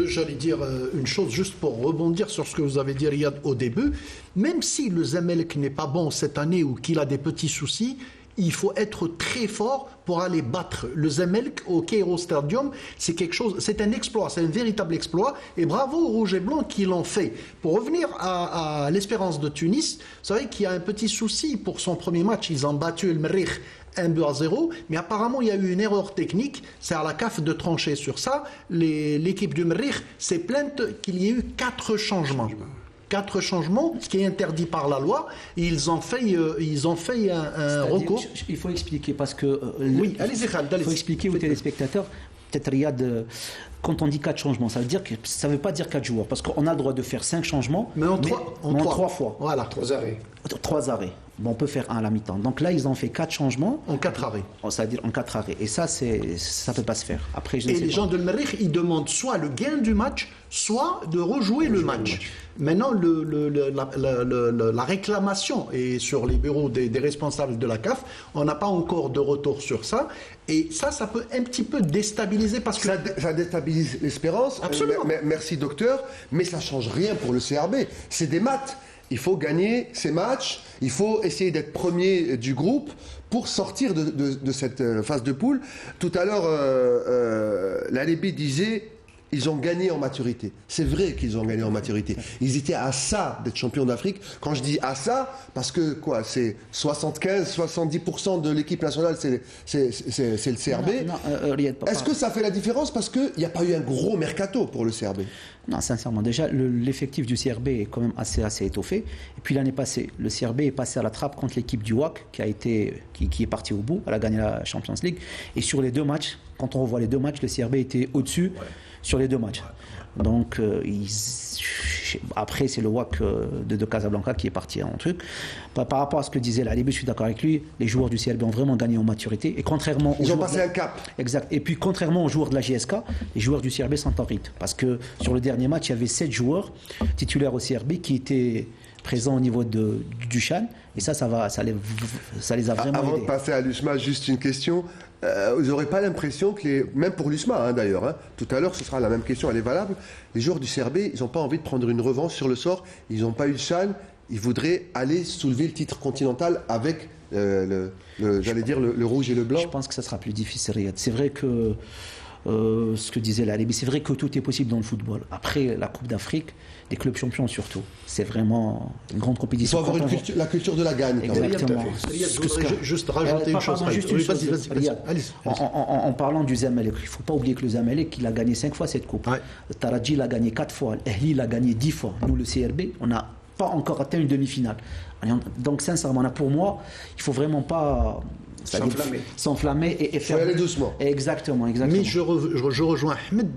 [SPEAKER 5] J'allais dire une chose, juste pour rebondir sur ce que vous avez dit, Riyad, au début. Même si le Zamalek n'est pas bon cette année ou qu'il a des petits soucis, il faut être très fort pour aller battre le Zamalek au Cairo Stadium. C'est quelque chose, c'est un exploit, c'est un véritable exploit. Et bravo aux Rouges et Blancs qui l'ont fait. Pour revenir à l'Espérance de Tunis, vous savez qu'il y a un petit souci pour son premier match. Ils ont battu le Merrikh 1-0, mais apparemment il y a eu une erreur technique. C'est à la CAF de trancher sur ça. L'équipe du Merrikh s'est plainte qu'il y ait eu 4 changements. 4 changements, ce qui est interdit par la loi. Et ils ont fait un recours.
[SPEAKER 2] Il faut expliquer parce que...
[SPEAKER 5] oui, allez-y, Khaled.
[SPEAKER 2] Il faut expliquer aux téléspectateurs, peut-être Riyad, quand on dit 4 changements, ça veut pas dire 4 joueurs, parce qu'on a le droit de faire 5 changements,
[SPEAKER 5] mais en
[SPEAKER 2] 3 fois.
[SPEAKER 5] Voilà.
[SPEAKER 4] 3 arrêts.
[SPEAKER 2] 3 arrêts. Bon, on peut faire un à la mi-temps. Donc là, ils ont fait 4 changements.
[SPEAKER 5] En 4 arrêts.
[SPEAKER 2] C'est-à-dire en 4 arrêts. Et ça, ça ne peut pas se faire. Après,
[SPEAKER 5] les gens de Merrikh, ils demandent soit le gain du match, soit de rejouer le match. Maintenant, la réclamation est sur les bureaux des responsables de la CAF. On n'a pas encore de retour sur ça. Et ça peut un petit peu déstabiliser parce que...
[SPEAKER 1] Ça déstabilise l'Espérance.
[SPEAKER 5] Absolument.
[SPEAKER 1] Merci, docteur. Mais ça ne change rien pour le CRB. C'est des maths. Il faut gagner ces matchs, il faut essayer d'être premier du groupe pour sortir de cette phase de poule. Tout à l'heure, l'Alebi disait ils ont gagné en maturité. C'est vrai qu'ils ont gagné en maturité. Ils étaient à ça d'être champions d'Afrique. Quand je dis à ça, parce que quoi, c'est 75-70% de l'équipe nationale, c'est le CRB.
[SPEAKER 2] Riyad,
[SPEAKER 1] Est-ce que ça fait la différence parce qu'il n'y a pas eu un gros mercato pour le CRB?
[SPEAKER 2] Non, sincèrement, déjà, l'effectif du CRB est quand même assez étoffé. Et puis l'année passée, le CRB est passé à la trappe contre l'équipe du WAC qui est partie au bout. Elle a gagné la Champions League. Et sur les deux matchs, quand on revoit les deux matchs, le CRB était au-dessus sur les deux matchs. Donc, après, c'est le WAC de Casablanca qui est parti en truc. Par rapport à ce que disait Lalibi, je suis d'accord avec lui. Les joueurs du CRB ont vraiment gagné en maturité. Et contrairement
[SPEAKER 1] Ils ont passé un cap.
[SPEAKER 2] Exact. Et puis, contrairement aux joueurs de la JSK, les joueurs du CRB sont en rythme. Parce que sur le dernier match, il y avait 7 joueurs titulaires au CRB qui étaient présents au niveau du CHAN. Et ça les a vraiment
[SPEAKER 1] Avant
[SPEAKER 2] aidés.
[SPEAKER 1] de passer à l'USMA, juste une question. Vous n'aurez pas l'impression que même pour l'USMA d'ailleurs, tout à l'heure ce sera la même question, elle est valable, les joueurs du CRB, ils n'ont pas envie de prendre une revanche sur le sort, ils n'ont pas eu le CHAN, ils voudraient aller soulever le titre continental avec le rouge et le blanc.
[SPEAKER 2] Je pense que ça sera plus difficile, Riyad. C'est vrai que ce que disait Lalibi, c'est vrai que tout est possible dans le football. Après la Coupe d'Afrique, les clubs champions surtout, c'est vraiment une grande compétition.
[SPEAKER 1] Il faut avoir la culture de la gagne.
[SPEAKER 2] Exactement.
[SPEAKER 5] Je voudrais juste rajouter une chose. Vas-y.
[SPEAKER 2] En parlant du Zamalek, il ne faut pas oublier que le Zamalek, il a gagné 5 fois cette coupe. Le Taraji l'a gagné 4 fois. L'Ahli l'a gagné 10 fois. Nous, le CRB, on n'a pas encore atteint une demi-finale. Donc, sincèrement, pour moi, il ne faut vraiment pas s'enflammer et faire.
[SPEAKER 1] Il faut aller doucement.
[SPEAKER 2] Exactement.
[SPEAKER 5] Mais je rejoins Ahmed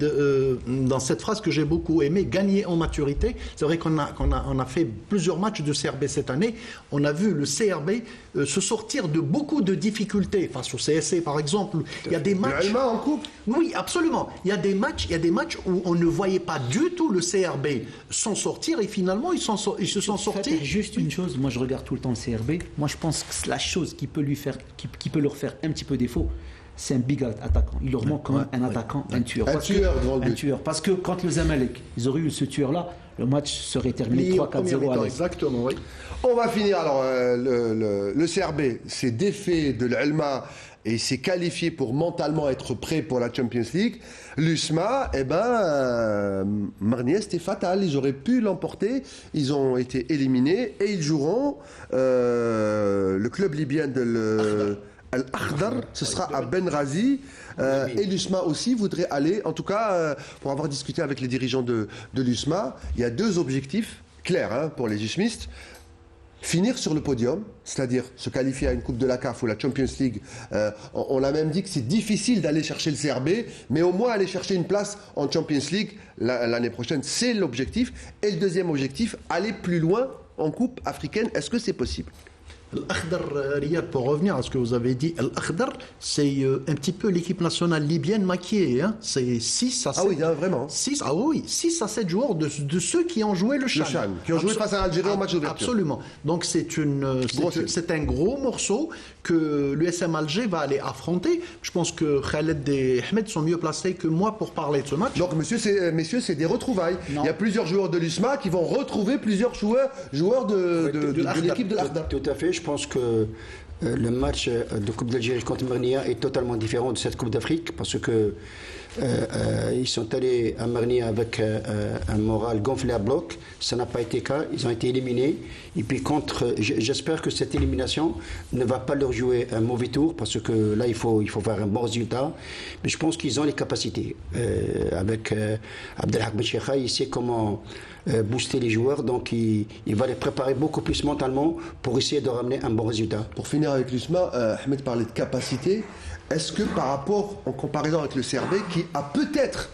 [SPEAKER 5] dans cette phrase que j'ai beaucoup aimée, gagner en maturité. C'est vrai qu'on a fait plusieurs matchs de CRB cette année. On a vu le CRB se sortir de beaucoup de difficultés face au CSC par exemple. Il y a des matchs.
[SPEAKER 1] Le en coupe.
[SPEAKER 5] Oui, absolument. Il y a des matchs où on ne voyait pas du tout le CRB s'en sortir et finalement ils se sont sortis.
[SPEAKER 2] Juste une chose, moi je regarde tout le temps le CRB. Moi je pense que la chose qui peut leur faire un petit peu défaut, c'est un big attaquant. Il leur manque quand même un attaquant, un tueur. Un tueur. Parce que quand le Zamalek, ils auraient eu ce tueur-là, le match serait terminé 3-4-0 à
[SPEAKER 5] Exactement, oui.
[SPEAKER 1] On va finir alors. Le CRB s'est défait de l'Elma et s'est qualifié pour mentalement être prêt pour la Champions League. L'USMA, Marnier, c'était fatal. Ils auraient pu l'emporter. Ils ont été éliminés et ils joueront le club libyen de Al-Akhdar. Ce sera à Benghazi. Et l'USMA aussi voudrait aller, en tout cas, pour avoir discuté avec les dirigeants de l'USMA, il y a 2 objectifs clairs pour les USMistes. Finir sur le podium, c'est-à-dire se qualifier à une Coupe de la CAF ou la Champions League. On l'a même dit que c'est difficile d'aller chercher le CRB, mais au moins aller chercher une place en Champions League l'année prochaine, c'est l'objectif. Et le deuxième objectif, aller plus loin en Coupe africaine. Est-ce que c'est possible ?
[SPEAKER 5] Al-Akhdar, Riyad, pour revenir à ce que vous avez dit, Al-Akhdar, c'est un petit peu l'équipe nationale libyenne maquillée. C'est 6 à 7.
[SPEAKER 1] Ah oui, vraiment.
[SPEAKER 5] 6 à 7 joueurs de ceux qui ont joué le CHAN.
[SPEAKER 1] Qui ont joué face à l'Algérie en match d'ouverture.
[SPEAKER 5] Absolument. Donc c'est un gros morceau que l'USM Alger va aller affronter. Je pense que Khaled et Ahmed sont mieux placés que moi pour parler de ce match.
[SPEAKER 1] Donc messieurs, c'est des retrouvailles. Non. Il y a plusieurs joueurs de l'USMA qui vont retrouver plusieurs joueurs de l'équipe de l'Akhdar.
[SPEAKER 4] Tout à fait. Je pense que le match de Coupe d'Algérie contre Marnia est totalement différent de cette Coupe d'Afrique parce que ils sont allés à Marnia avec un moral gonflé à bloc. Ça n'a pas été le cas. Ils ont été éliminés. Et puis j'espère que cette élimination ne va pas leur jouer un mauvais tour parce que là, il faut faire un bon résultat. Mais je pense qu'ils ont les capacités. Avec Abdelhak Ben Cheikha, il sait comment booster les joueurs. Donc, il va les préparer beaucoup plus mentalement pour essayer de ramener un bon résultat.
[SPEAKER 1] Pour finir avec l'USMA, Ahmed parlait de capacité. Est-ce que par rapport, en comparaison avec le CRB, qui a peut-être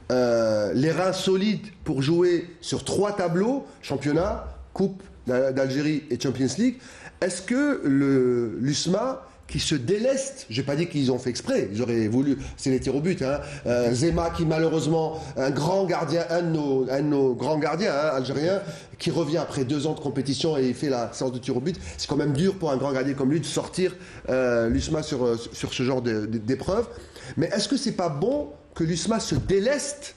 [SPEAKER 1] les reins solides pour jouer sur 3 tableaux, championnat, Coupe d'Algérie et Champions League, est-ce que l'USMA, qui se déleste, je n'ai pas dit qu'ils ont fait exprès, ils auraient voulu, c'est les tirs au but, Zema qui malheureusement, un grand gardien, un de nos grands gardiens algériens, qui revient après 2 ans de compétition et il fait la séance de tir au but, c'est quand même dur pour un grand gardien comme lui de sortir l'USMA sur ce genre d'épreuve. Mais est-ce que c'est pas bon que l'USMA se déleste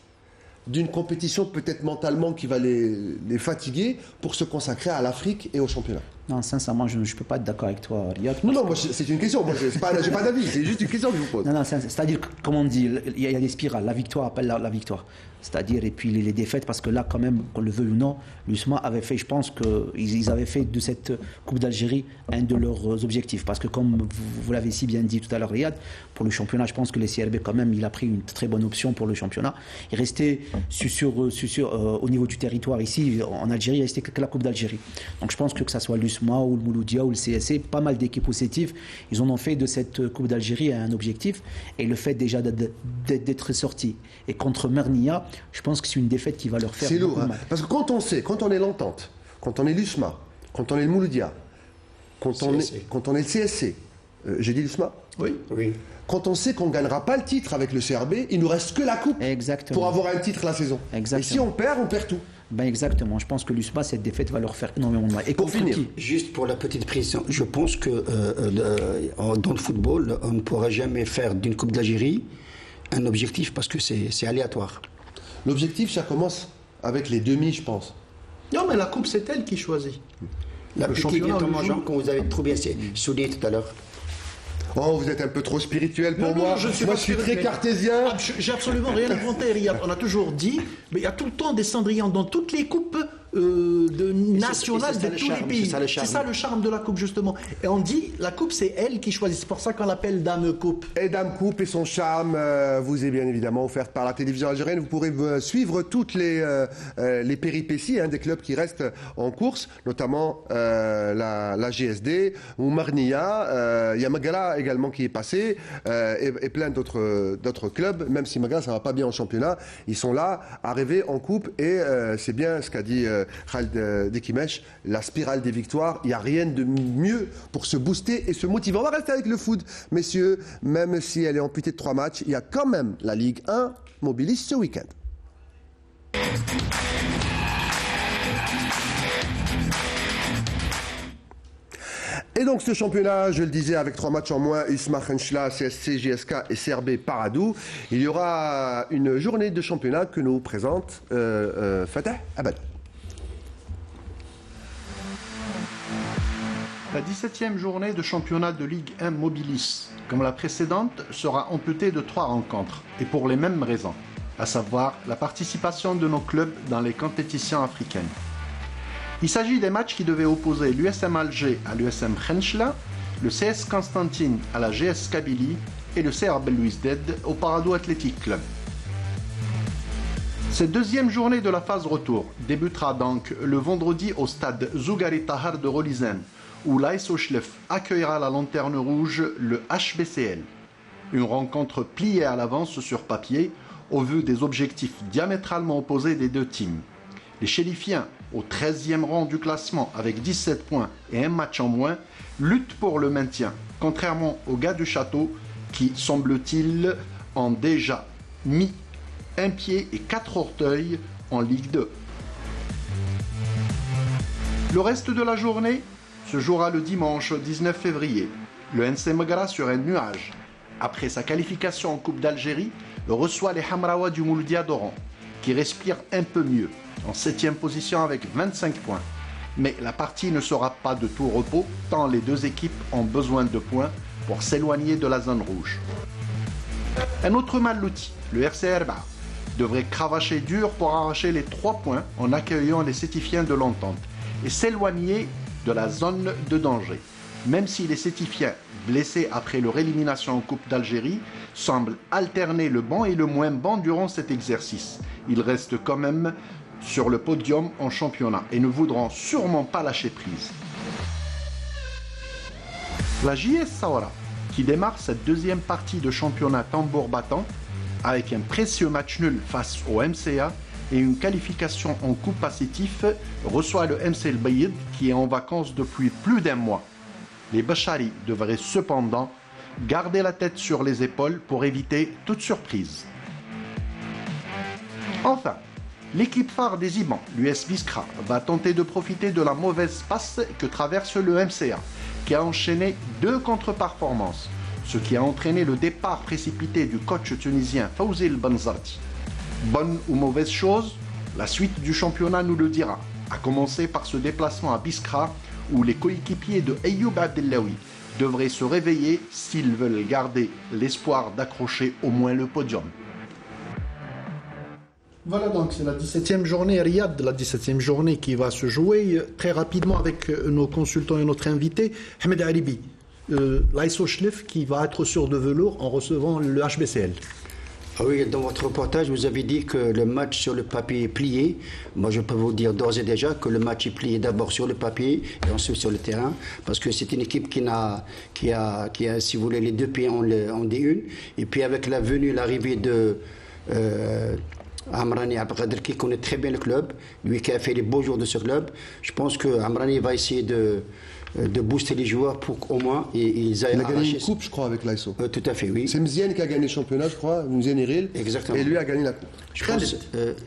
[SPEAKER 1] d'une compétition peut-être mentalement qui va les fatiguer pour se consacrer à l'Afrique et au championnat?
[SPEAKER 2] Non, sincèrement, je ne peux pas être d'accord avec toi, Riyad.
[SPEAKER 1] Non, moi, c'est une question. Moi, je n'ai pas d'avis. C'est juste une question que je vous pose.
[SPEAKER 2] Non, c'est-à-dire, comme on dit, il y a des spirales. La victoire appelle la victoire. C'est-à-dire, et puis les défaites, parce que là, quand même, qu'on le veuille ou non, l'USMA avait fait, je pense qu'ils avaient fait de cette Coupe d'Algérie un de leurs objectifs. Parce que, comme vous l'avez si bien dit tout à l'heure, Riyad, pour le championnat, je pense que les CRB, quand même, il a pris une très bonne option pour le championnat. Il restait au niveau du territoire ici, en Algérie, il restait que la Coupe d'Algérie. Donc, je pense que ça soit l'USMA ou le Mouloudia ou le CSC, pas mal d'équipes positives, ils en ont fait de cette Coupe d'Algérie un objectif. Et le fait déjà d'être sorti et contre Mernia, je pense que c'est une défaite qui va leur faire
[SPEAKER 1] beaucoup mal. Parce que quand on est l'Entente, quand on est l'USMA, quand on est le Mouloudia, quand on est le CSC, j'ai dit l'USMA ?
[SPEAKER 5] Oui.
[SPEAKER 1] Quand on sait qu'on ne gagnera pas le titre avec le CRB, il ne nous reste que la coupe.
[SPEAKER 2] Exactement.
[SPEAKER 1] Pour avoir un titre la saison.
[SPEAKER 2] Exactement.
[SPEAKER 1] Et si on perd tout.
[SPEAKER 2] Exactement. Je pense que l'USMA, cette défaite va leur faire énormément de mal. Et
[SPEAKER 1] pour finir,
[SPEAKER 4] juste pour la petite précision, je pense que dans le football, on ne pourra jamais faire d'une Coupe d'Algérie un objectif parce que c'est aléatoire.
[SPEAKER 1] L'objectif, ça commence avec les demi, je pense.
[SPEAKER 5] Non, mais la coupe, c'est elle qui choisit.
[SPEAKER 4] La petite Jean, comme vous avez trop bien souligné tout à l'heure.
[SPEAKER 1] Oh, vous êtes un peu trop spirituel pour moi.
[SPEAKER 5] Je
[SPEAKER 1] suis très cartésien.
[SPEAKER 5] J'ai absolument rien inventé, Riyad. On a toujours dit, mais il y a tout le temps des Cendrillon dans toutes les coupes nationales de tous les pays. C'est ça le charme de la coupe, justement. Et on dit, la coupe, c'est elle qui choisit. C'est pour ça qu'on l'appelle Dame Coupe.
[SPEAKER 1] Et Dame Coupe et son charme vous est bien évidemment offert par la télévision algérienne. Vous pourrez suivre toutes les péripéties des clubs qui restent en course, notamment la GSD ou Marnia. Il y a Magala également qui est passé et plein d'autres clubs. Même si Magala, ça va pas bien en championnat, ils sont là, arrivés en coupe et c'est bien ce qu'a dit Khaled Dekimesh, la spirale des victoires. Il n'y a rien de mieux pour se booster et se motiver. On va rester avec le foot, messieurs. Même si elle est amputée de 3 matchs, il y a quand même la Ligue 1 mobilise ce week-end. Et donc ce championnat, je le disais, avec 3 matchs en moins, USMA, Khenchela, CSC, JSK et CRB Paradou, il y aura une journée de championnat que nous présente Fatah Abad.
[SPEAKER 5] La 17e journée de championnat de Ligue 1 Mobilis, comme la précédente, sera amputée de 3 rencontres, et pour les mêmes raisons, à savoir la participation de nos clubs dans les compétitions africaines. Il s'agit des matchs qui devaient opposer l'USM Alger à l'USM Khenchela, le CS Constantine à la GS Kabylie et le CR Belouizdad au Paradou Athletic Club. Cette deuxième journée de la phase retour débutera donc le vendredi au stade Zougari Tahar de Rolizen, où l'AS Ochlef accueillera la Lanterne Rouge, le HBCL. Une rencontre pliée à l'avance sur papier, au vu des objectifs diamétralement opposés des deux teams. Les Chérifiens, au 13e rang du classement avec 17 points et un match en moins, luttent pour le maintien, contrairement aux gars du château qui, semble-t-il, ont déjà mis un pied et 4 orteils en Ligue 2. Le reste de la journée se jouera le dimanche 19 février. Le NC Megara sur un nuage. Après sa qualification en Coupe d'Algérie, reçoit les Hamraoua du Mouloudia d'Oran, qui respire un peu mieux, en 7e position avec 25 points. Mais la partie ne sera pas de tout repos, tant les deux équipes ont besoin de points pour s'éloigner de la zone rouge. Un autre mal loti, le RC Erba, devrait cravacher dur pour arracher les 3 points en accueillant les Sétifiens de l'Entente et s'éloigner de la zone de danger. Même si les Sétifiens, blessés après leur élimination en Coupe d'Algérie, semblent alterner le bon et le moins bon durant cet exercice, ils restent quand même sur le podium en championnat et ne voudront sûrement pas lâcher prise. La JS Saoura, qui démarre cette deuxième partie de championnat tambour battant, avec un précieux match nul face au MCA et une qualification en Coupe Pacitif, reçoit le MC El Bayid qui est en vacances depuis plus d'un mois. Les Bachari devraient cependant garder la tête sur les épaules pour éviter toute surprise. Enfin, l'équipe phare des Ibans, l'US Biskra, va tenter de profiter de la mauvaise passe que traverse le MCA, qui a enchaîné 2 contre-performances, ce qui a entraîné le départ précipité du coach tunisien Fawzi El Banzarti. Bonne ou mauvaise chose, la suite du championnat nous le dira, à commencer par ce déplacement à Biskra, où les coéquipiers de Ayoub Abdellaoui devraient se réveiller s'ils veulent garder l'espoir d'accrocher au moins le podium. Voilà donc, c'est la 17e journée, Riyad, la 17e journée qui va se jouer très rapidement avec nos consultants et notre invité, Ahmed Aribi, l'ASO Chlef qui va être sur de velours en recevant le HBCL.
[SPEAKER 4] Ah oui, dans votre reportage, vous avez dit que le match sur le papier est plié. Moi, je peux vous dire d'ores et déjà que le match est plié d'abord sur le papier et ensuite sur le terrain, parce que c'est une équipe qui a, si vous voulez, les deux pieds en D1. Et puis avec l'arrivée de Amrani Abdelkader, qui connaît très bien le club, lui qui a fait les beaux jours de ce club, je pense que Amrani va essayer de booster les joueurs pour qu'au moins ils aillent.
[SPEAKER 1] Il a gagné une coupe, je crois, avec l'ASO.
[SPEAKER 4] Tout à fait, oui.
[SPEAKER 1] C'est Mziane qui a gagné le championnat, je crois, Mziane Iril.
[SPEAKER 4] Exactement.
[SPEAKER 1] Et lui a gagné la coupe.
[SPEAKER 4] Je pense,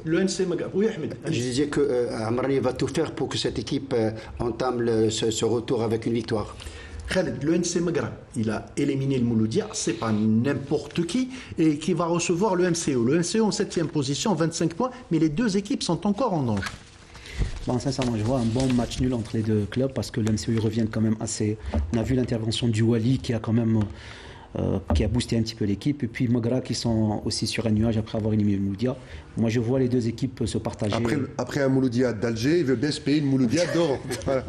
[SPEAKER 5] l'ONC Maghra. Oui, Ahmed.
[SPEAKER 4] Je disais que Amrani va tout faire pour que cette équipe entame ce retour avec une victoire.
[SPEAKER 5] Khaled, le NC Maghra, il a éliminé le Mouloudia, c'est pas n'importe qui, et qui va recevoir le MCO. Le MCO en 7e position, 25 points, mais les deux équipes sont encore en danger.
[SPEAKER 2] Bon, sincèrement, je vois un bon match nul entre les deux clubs parce que le MCO revient quand même assez. On a vu l'intervention du Wali qui a quand même qui a boosté un petit peu l'équipe, et puis Maghra qui sont aussi sur un nuage après avoir éliminé le Mouloudia. Moi, je vois les deux équipes se partager.
[SPEAKER 1] Après un Mouloudia d'Alger, il veut bien se payer une Mouloudia d'or. Voilà.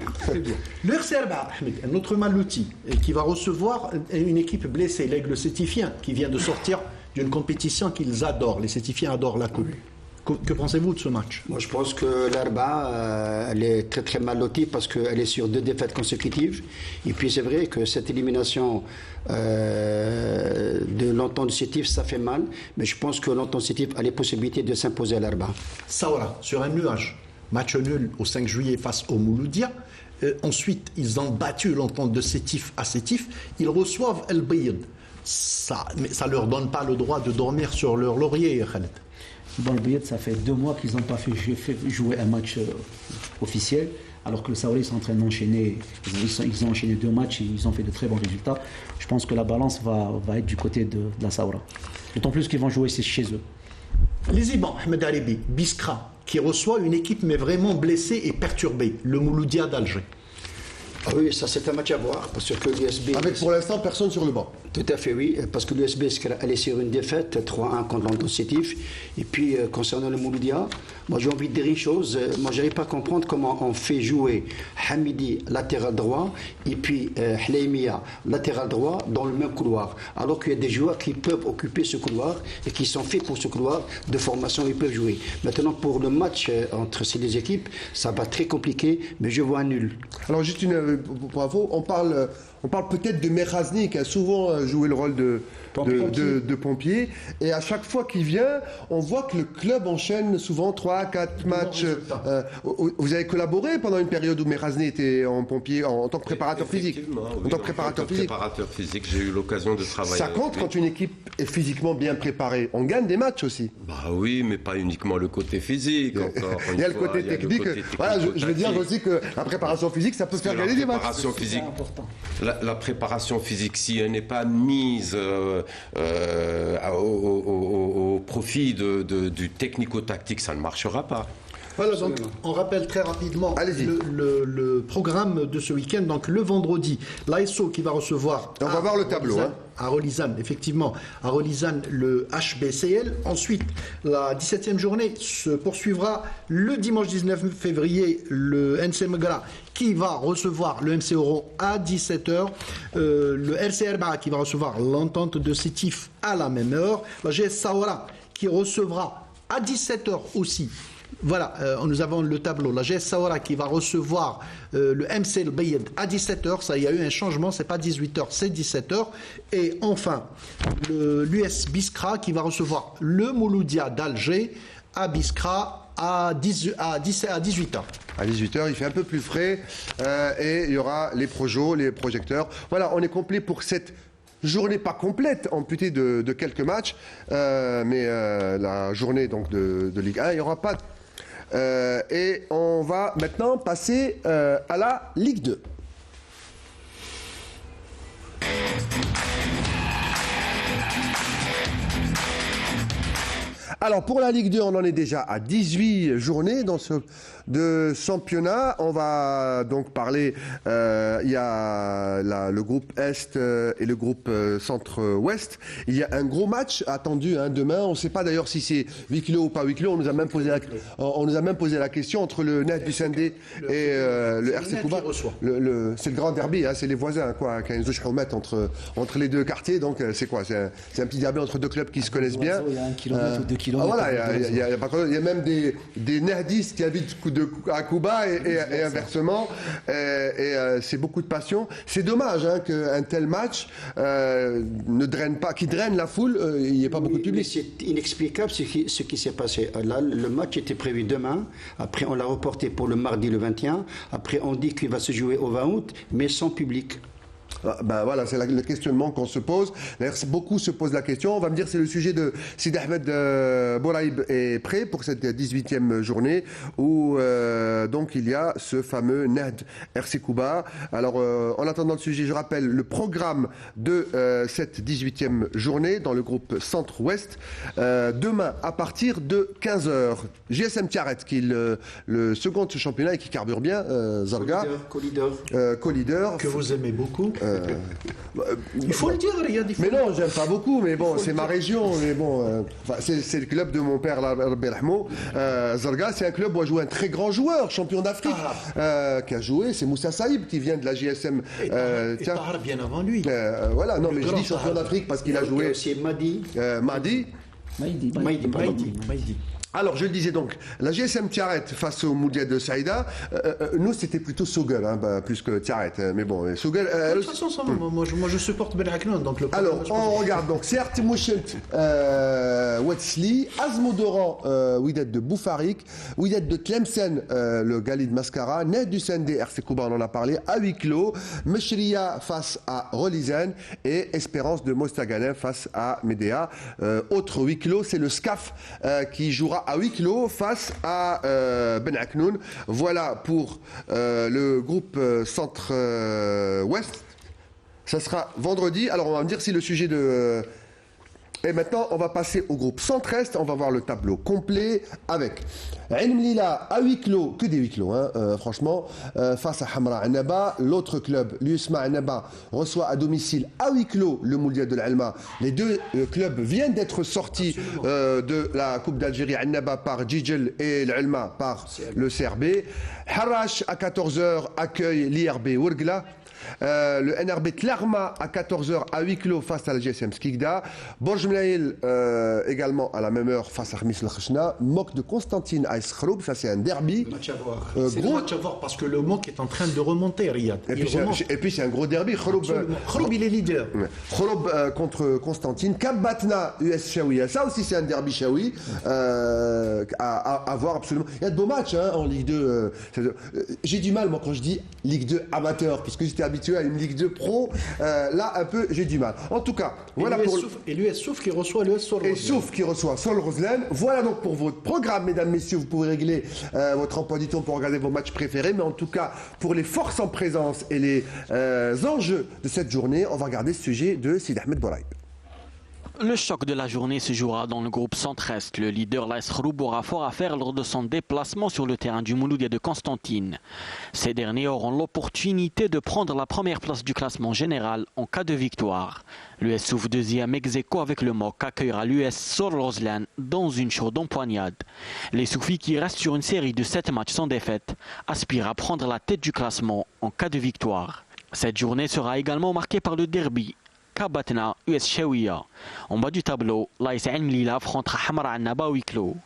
[SPEAKER 5] Le RC Arba, un autre Malouti, qui va recevoir une équipe blessée, l'Aigle Sétifien, qui vient de sortir d'une compétition qu'ils adorent. Les Sétifiens adorent la coupe. Que pensez-vous de ce match?
[SPEAKER 4] Moi, je pense que l'Arba, elle est très très mal lotie parce qu'elle est sur 2 défaites consécutives. Et puis c'est vrai que cette élimination de l'Entente Sétif, ça fait mal. Mais je pense que l'Entente Sétif a les possibilités de s'imposer à l'Arba.
[SPEAKER 5] Saoura, sur un nuage. Match nul au 5 juillet face au Mouloudia. Ensuite, ils ont battu l'Entente de Sétif à Sétif. Ils reçoivent El Bayed. Mais ça ne leur donne pas le droit de dormir sur leur laurier, Khaled.
[SPEAKER 2] Dans le Bayed, ça fait 2 mois qu'ils n'ont pas fait jouer un match officiel, alors que le Saoura, ils sont en train d'enchaîner. Ils ont enchaîné 2 matchs et ils ont fait de très bons résultats. Je pense que la balance va être du côté de la Saoura. D'autant plus qu'ils vont jouer chez eux.
[SPEAKER 5] Les Ibans, Ahmed Aribi, Biskra, qui reçoit une équipe mais vraiment blessée et perturbée, le Mouloudia d'Alger.
[SPEAKER 4] Ah oui, ça c'est un match à voir, parce que l'USB...
[SPEAKER 1] Avec pour l'instant personne sur le banc.
[SPEAKER 4] Tout à fait, oui, parce que l'USB, elle est sur une défaite, 3-1 contre l'Entente Sétif. Et puis, concernant le Mouloudia, moi j'ai envie de dire une chose, moi je n'arrive pas à comprendre comment on fait jouer Hamidi, latéral droit, et puis Hleimia, latéral droit, dans le même couloir. Alors qu'il y a des joueurs qui peuvent occuper ce couloir, et qui sont faits pour ce couloir de formation, ils peuvent jouer. Maintenant, pour le match entre ces deux équipes, ça va très compliqué, mais je vois un nul.
[SPEAKER 1] Alors juste pour info, on parle peut-être de Merazni qui a souvent joué le rôle de pompier. Et à chaque fois qu'il vient, on voit que le club enchaîne souvent 3-4 matchs. Vous avez collaboré pendant une période où Merazni était en pompier, en tant que préparateur physique.
[SPEAKER 3] En tant que préparateur physique, j'ai eu l'occasion de travailler.
[SPEAKER 1] Ça compte quand une équipe est physiquement bien préparée. On gagne des matchs aussi.
[SPEAKER 3] Bah oui, mais pas uniquement le côté physique. Encore
[SPEAKER 1] il y a le côté technique. Voilà, je veux dire aussi que la préparation physique, ça peut faire gagner des matchs.
[SPEAKER 3] La préparation physique, si elle n'est pas mise au profit du technico-tactique, ça ne marchera pas.
[SPEAKER 5] Voilà, donc on rappelle très rapidement le programme de ce week-end. Donc le vendredi, l'ASO qui va recevoir.
[SPEAKER 1] On va voir le tableau.
[SPEAKER 5] À Rolizane, effectivement, à Rolizane, le HBCL. Ensuite, la 17e journée se poursuivra le dimanche 19 février, le NC Maghra qui va recevoir le MC Oran à 17h, le RC Arba qui va recevoir l'Entente de Sétif à la même heure, la GS Saoura qui recevra à 17h aussi. Voilà, nous avons le tableau. La GS Saoura qui va recevoir le MC El Bayed à 17h. Ça, il y a eu un changement, c'est pas 18h, c'est 17h. Et enfin, l'US Biskra qui va recevoir le Mouloudia d'Alger à Biskra à 18h. À
[SPEAKER 1] 18h, il fait un peu plus frais et il y aura les projos, les projecteurs. Voilà, on est complet pour cette journée pas complète, amputée de quelques matchs, mais la journée donc de Ligue 1, il n'y aura pas. Et on va maintenant passer à la Ligue 2. Alors pour la Ligue 2, on en est déjà à 18 journées dans ce de championnat. On va donc parler, il y a le groupe Est et le groupe Centre-Ouest. Il y a un gros match attendu demain. On ne sait pas d'ailleurs si c'est huis clos ou pas huis clos. On nous a même posé la question entre le Ned du Sendé et le RC Kuba. C'est le grand derby, c'est les voisins, quoi, qui entre les deux quartiers. Donc c'est quoi? C'est un petit derby entre deux clubs qui se connaissent bien.
[SPEAKER 2] Il y a 1 kilomètre ou 2 kilomètres.
[SPEAKER 1] Voilà, il y a même des nerdistes qui habitent à Cuba et inversement. C'est beaucoup de passion. C'est dommage qu'un tel match ne draine pas, qui draine la foule. Il n'y ait pas beaucoup de public.
[SPEAKER 4] C'est inexplicable ce qui s'est passé. Là, le match était prévu demain. Après, on l'a reporté pour le mardi le 21. Après, on dit qu'il va se jouer au 20 août, mais sans public.
[SPEAKER 1] Ben voilà, c'est le questionnement qu'on se pose. D'ailleurs, beaucoup se posent la question. On va me dire c'est le sujet de Sidi Ahmed Bouraïb est prêt pour cette 18e journée où donc il y a ce fameux Ned RC Kuba. Alors en attendant le sujet, je rappelle le programme de cette 18e journée dans le groupe Centre-Ouest. Demain à partir de 15h, JSM Tiaret qui est le second de ce championnat et qui carbure bien, Zarga. Co-leader.
[SPEAKER 5] Que vous aimez beaucoup. Il faut le dire, Riyad.
[SPEAKER 1] Mais non, j'aime pas beaucoup, mais bon, c'est ma région. Mais bon, c'est le club de mon père, Zarga. C'est un club où a joué un très grand joueur, champion d'Afrique, qui a joué. C'est Moussa Saïb qui vient de la JSM.
[SPEAKER 5] Et Tahar bien avant lui.
[SPEAKER 1] Voilà, non, mais je dis champion d'Afrique parce qu'il a joué.
[SPEAKER 4] C'est Mahdi.
[SPEAKER 2] Mahdi.
[SPEAKER 1] Alors, je le disais donc, la GSM Tiaret face au Moudia de Saïda, nous, c'était plutôt Sogel, plus que Tiaret. Mais bon, Sogel...
[SPEAKER 5] de toute façon, moi, je supporte Ben Aknon. Donc
[SPEAKER 1] alors, on regarde. Donc, c'est Artimouchelt Wetzli, Azmodoran, Ouidet de Boufarik, Ouidet de Tlemcen, le Gali de Mascara, Ned du Sende, RC Kuba, on en a parlé, à huis clos, Meshria face à Rolizen et Espérance de Mostaganem face à Médéa. Autre huis clos, c'est le SCAF qui jouera à huis clos face à Ben Aknoun. Voilà pour le groupe Centre-Ouest. Ça sera vendredi. Alors on va me dire si le sujet de... Et maintenant, on va passer au groupe Centre-Est. On va voir le tableau complet avec Ain Mlila à huis clos, que des huis clos, franchement, face à Hamra Annaba. L'autre club, l'USMA Annaba, reçoit à domicile à huis clos le Moulia de l'Alma. Les deux clubs viennent d'être sortis de la Coupe d'Algérie Annaba par Djidjel et l'Alma par le CRB. Harash à 14h accueille l'IRB Ourgla. Le NRB Tlarma à 14h à huis clos face à la GSM Skikda. Borj Mlaïl également à la même heure face à Khmis El Khachna. Mok de Constantine à Eskhroub, ça c'est un derby.
[SPEAKER 5] Match à voir. C'est le match à voir parce que le Mok est en train de remonter, Riyad.
[SPEAKER 1] Et puis c'est un gros derby.
[SPEAKER 5] Khroub il est leader.
[SPEAKER 1] Khroub contre Constantine. Kabbatna US Chaouia, ça aussi c'est un derby Chaoui à voir absolument. Il y a de beaux matchs en Ligue 2. J'ai du mal moi quand je dis Ligue 2 amateur puisque j'étais habitué à une Ligue 2 pro, là un peu j'ai du mal. En tout cas, voilà pour
[SPEAKER 5] l'US Souf qui reçoit l'US Sol
[SPEAKER 1] et Souf qui reçoit Sol Roselaine. Voilà donc pour votre programme, mesdames, messieurs. Vous pouvez régler votre emploi du temps pour regarder vos matchs préférés, mais en tout cas pour les forces en présence et les enjeux de cette journée, on va regarder ce sujet de Sidi Ahmed Bouraïb.
[SPEAKER 8] Le choc de la journée se jouera dans le groupe Centre-Est. Le leader l'AS Khroub aura fort à faire lors de son déplacement sur le terrain du Mouloudia de Constantine. Ces derniers auront l'opportunité de prendre la première place du classement général en cas de victoire. L'US Souf deuxième ex aequo avec le Mok accueillera l'US Sol Roslan dans une chaude empoignade. Les Soufis qui restent sur une série de 7 matchs sans défaite aspirent à prendre la tête du classement en cas de victoire. Cette journée sera également marquée par le derby Kabbatna US Chaouia. En bas du tableau, l'AS Ain Mlila affrontera Hamra Annaba huis clos.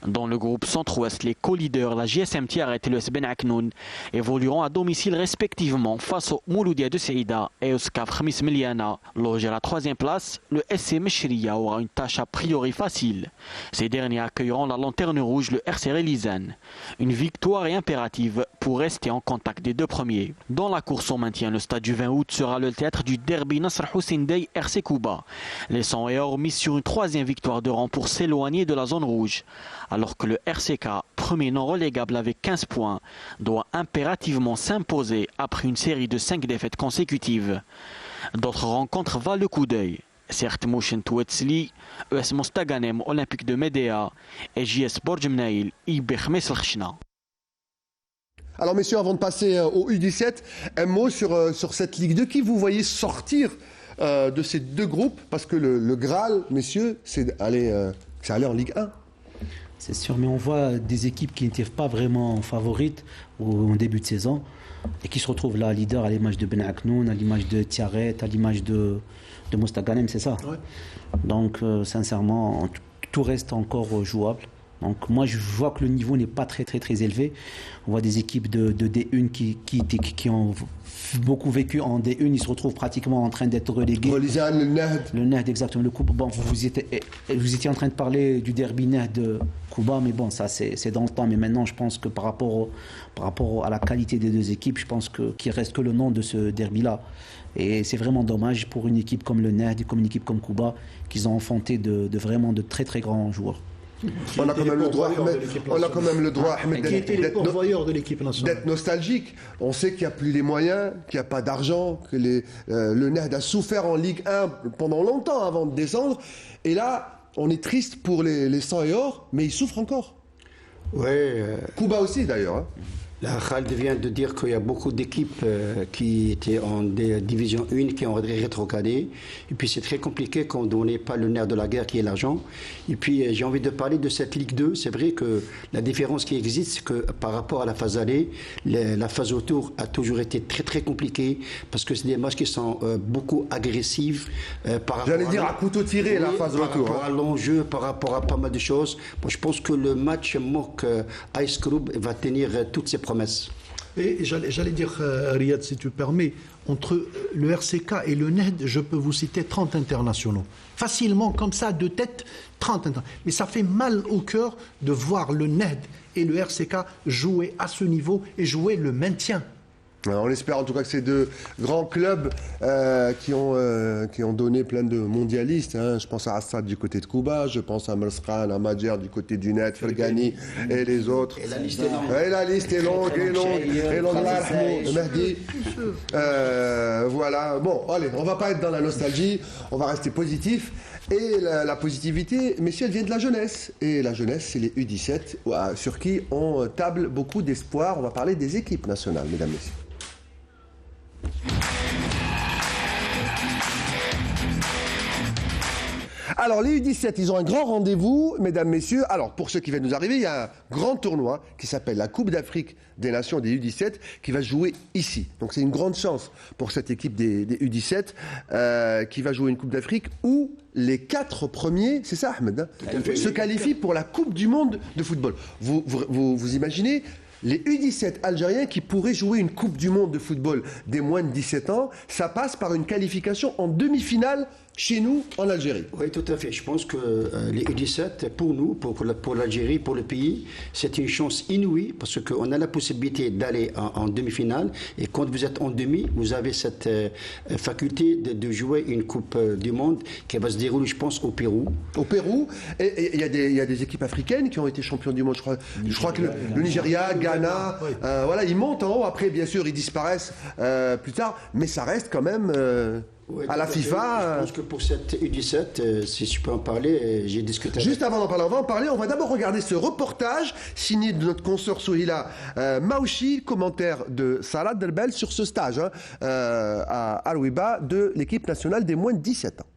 [SPEAKER 8] Dans le groupe Centre-Ouest, les co-leaders, la JSM Tiaret et le Ben Aknoun, évolueront à domicile respectivement face au Mouloudia de Saïda et au SCAF Khmis Miliana. Logé à la 3e place, le SC Meshria aura une tâche a priori facile. Ces derniers accueilleront la lanterne rouge, le RC Rélizane. Une victoire est impérative pour rester en contact des deux premiers. Dans la course au maintien, le stade du 20 août sera le théâtre du derby Nasr Hussein Dey RC Kuba. Les 100 et or mis sur une 3e victoire de rang pour s'éloigner de la zone rouge. Alors que le RCK, premier non relégable avec 15 points, doit impérativement s'imposer après une série de 5 défaites consécutives. D'autres rencontres valent le coup d'œil. Certes, Mouchen Touetzli, ES Mostaganem, Olympique de Médéa et JS Borjemnaïl, IB Khmes Al-Khchna.
[SPEAKER 1] Alors messieurs, avant de passer au U17, un mot sur cette Ligue 2. Qui vous voyez sortir de ces deux groupes? Parce que le Graal, messieurs, c'est aller en Ligue 1.
[SPEAKER 2] C'est sûr, mais on voit des équipes qui n'étaient pas vraiment favorites au début de saison et qui se retrouvent là, leader, à l'image de Ben Aknoun, à l'image de Tiaret, à l'image de Mostaganem, c'est ça.
[SPEAKER 5] Ouais.
[SPEAKER 2] Donc, sincèrement, tout reste encore jouable. Donc, moi, je vois que le niveau n'est pas très élevé. On voit des équipes de D1 qui ont beaucoup vécu en D1, ils se retrouvent pratiquement en train d'être relégués.
[SPEAKER 1] Relizane, le Nahd.
[SPEAKER 2] Le Nahd, exactement. Le Kouba. Bon, vous étiez en train de parler du derby Nahd de Kouba, mais bon, ça c'est dans le temps. Mais maintenant, je pense que par rapport à la qualité des deux équipes, je pense qu'il reste que le nom de ce derby-là. Et c'est vraiment dommage pour une équipe comme le Nahd et comme une équipe comme Kouba, qu'ils ont enfanté vraiment de très grands joueurs.
[SPEAKER 1] On a quand même le droit, Ahmed, d'être nostalgique. On sait qu'il n'y a plus les moyens, qu'il n'y a pas d'argent, que le Nahd a souffert en Ligue 1 pendant longtemps avant de descendre. Et là, on est triste pour les 100 et or, mais ils souffrent encore.
[SPEAKER 4] Ouais.
[SPEAKER 1] Kouba aussi d'ailleurs. Hein.
[SPEAKER 4] Là, Khaled vient de dire qu'il y a beaucoup d'équipes qui étaient en division 1 qui ont rétrogradé. Et puis c'est très compliqué quand on n'est pas le nerf de la guerre qui est l'argent. Et puis j'ai envie de parler de cette Ligue 2. C'est vrai que la différence qui existe, c'est que par rapport à la phase aller, la phase autour a toujours été très compliquée parce que c'est des matchs qui sont beaucoup agressifs.
[SPEAKER 1] J'allais dire à couteau tiré la phase
[SPEAKER 4] par
[SPEAKER 1] retour.
[SPEAKER 4] Par rapport à l'enjeu, par rapport à pas mal de choses. Moi, je pense que le match Mok Ice Club va tenir toutes ses promesses.
[SPEAKER 5] Et j'allais dire, Riyad, si tu permets, entre le RCK et le Nahd, je peux vous citer 30 internationaux. Facilement, comme ça, de tête, 30 internationaux. Mais ça fait mal au cœur de voir le Nahd et le RCK jouer à ce niveau et jouer le maintien.
[SPEAKER 1] On espère en tout cas que ces deux grands clubs qui ont donné plein de mondialistes, hein. Je pense à Assad du côté de Kouba, je pense à Merskan, à Madjer du côté du Nahd, Fergani et les autres.
[SPEAKER 4] Et la liste est longue.
[SPEAKER 1] Et la liste est longue, et longue, le Mahdi. Voilà, bon, allez, on va pas être dans la nostalgie, on va rester positif. Et la positivité, messieurs, elle vient de la jeunesse. Et la jeunesse, c'est les U17, sur qui on table beaucoup d'espoir. On va parler des équipes nationales, mesdames, messieurs. Alors, les U17, ils ont un grand rendez-vous, mesdames, messieurs. Alors, pour ceux qui viennent nous arriver, il y a un grand tournoi qui s'appelle la Coupe d'Afrique des Nations des U17 qui va se jouer ici. Donc, c'est une grande chance pour cette équipe des U17 qui va jouer une Coupe d'Afrique où les 4 premiers, c'est ça, Ahmed, hein, se qualifient pour la Coupe du Monde de football. Vous imaginez les U17 algériens qui pourraient jouer une Coupe du Monde de football des moins de 17 ans, ça passe par une qualification en demi-finale chez nous, en Algérie.
[SPEAKER 4] Oui, tout à fait. Je pense que les U17, pour nous, pour l'Algérie, pour le pays, c'est une chance inouïe parce qu'on a la possibilité d'aller en demi-finale. Et quand vous êtes en demi, vous avez cette faculté de jouer une Coupe du Monde qui va se dérouler, je pense, au Pérou.
[SPEAKER 1] Au Pérou. Et il y a des équipes africaines qui ont été champions du monde. Je crois que le Nigeria, Ghana, voilà, ils montent en haut. Après, bien sûr, ils disparaissent plus tard. Mais ça reste quand même...
[SPEAKER 4] Ouais,
[SPEAKER 1] à la FIFA.
[SPEAKER 4] Je pense que pour cette U17, si je peux en parler, j'ai discuté.
[SPEAKER 1] Juste avant d'en parler, on va en parler. On va d'abord regarder ce reportage signé de notre consoeur Souhila Maouchi, commentaire de Salah Delbel sur ce stage à Al-Wiba de l'équipe nationale des moins de 17 ans.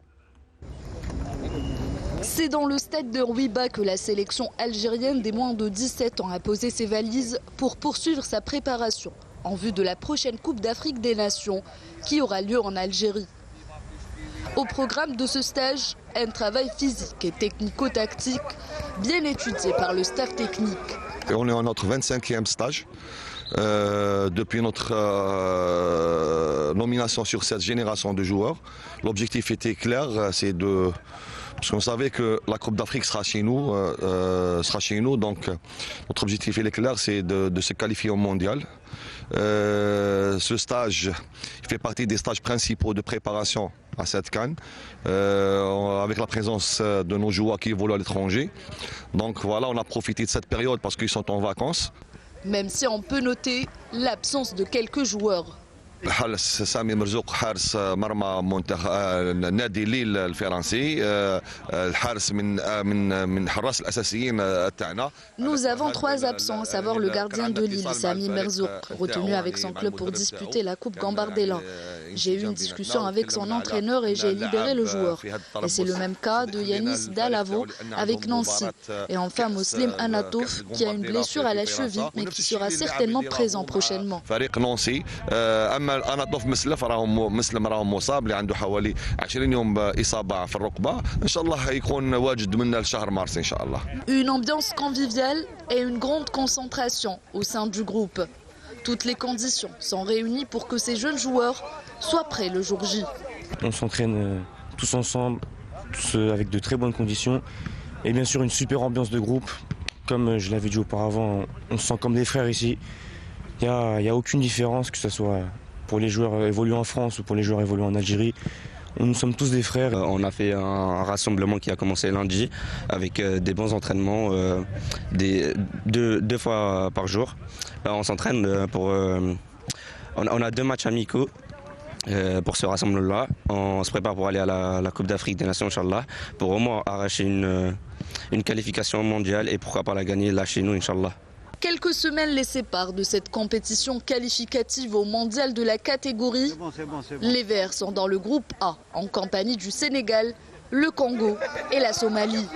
[SPEAKER 9] C'est dans le stade de Rouiba que la sélection algérienne des moins de 17 ans a posé ses valises pour poursuivre sa préparation en vue de la prochaine Coupe d'Afrique des Nations qui aura lieu en Algérie. Au programme de ce stage, un travail physique et technico-tactique bien étudié par le staff technique.
[SPEAKER 10] Et on est en notre 25e stage. Depuis notre nomination sur cette génération de joueurs, l'objectif était clair, c'est de... Parce qu'on savait que la Coupe d'Afrique sera chez nous, donc notre objectif il est clair, c'est de se qualifier au mondial. Ce stage fait partie des stages principaux de préparation à cette CAN, avec la présence de nos joueurs qui évoluent à l'étranger. Donc voilà, on a profité de cette période parce qu'ils sont en vacances.
[SPEAKER 9] Même si on peut noter l'absence de quelques joueurs.
[SPEAKER 10] الحارس سامي مرزوق حارس مرمى منتخب نادي ليل الفرنسي الحارس من حراس الاساسيين تاعنا.
[SPEAKER 9] Nous avons 3 absents, à savoir le gardien de Lille, Sami Merzouk, retenu avec son club pour disputer la Coupe Gambardella. J'ai eu une discussion avec son entraîneur et j'ai libéré le joueur. Et c'est le même cas de Yanis Dalavo avec Nancy. Et enfin Muslim Anatouf qui a une blessure à la cheville mais qui sera certainement présent prochainement.
[SPEAKER 10] أناطوف مسلم راهم مصاب اللي عنده حوالي 20 يوم إصابة في الركبة إن شاء الله يكون واجد من الشهر مارس إن شاء الله.
[SPEAKER 9] Une ambiance conviviale et une grande concentration au sein du groupe. Toutes les conditions sont réunies pour que ces jeunes joueurs soient prêts le jour J.
[SPEAKER 11] On s'entraîne tous ensemble, tous avec de très bonnes conditions et bien sûr une super ambiance de groupe. Comme je l'avais dit auparavant, on se sent comme des frères ici. Il n'y a aucune différence, que ce soit pour les joueurs évoluant en France ou pour les joueurs évoluant en Algérie. Nous sommes tous des frères.
[SPEAKER 12] On a fait un rassemblement qui a commencé lundi avec des bons entraînements, deux fois par jour. On s'entraîne pour... on a 2 matchs amicaux pour ce rassemblement-là. On se prépare pour aller à la Coupe d'Afrique des Nations, Inch'Allah, pour au moins arracher une qualification mondiale et pourquoi pas la gagner là chez nous, Inch'Allah.
[SPEAKER 9] Quelques semaines les séparent de cette compétition qualificative au mondial de la catégorie.
[SPEAKER 13] C'est bon.
[SPEAKER 9] Les Verts sont dans le groupe A, en compagnie du Sénégal, le Congo et la Somalie.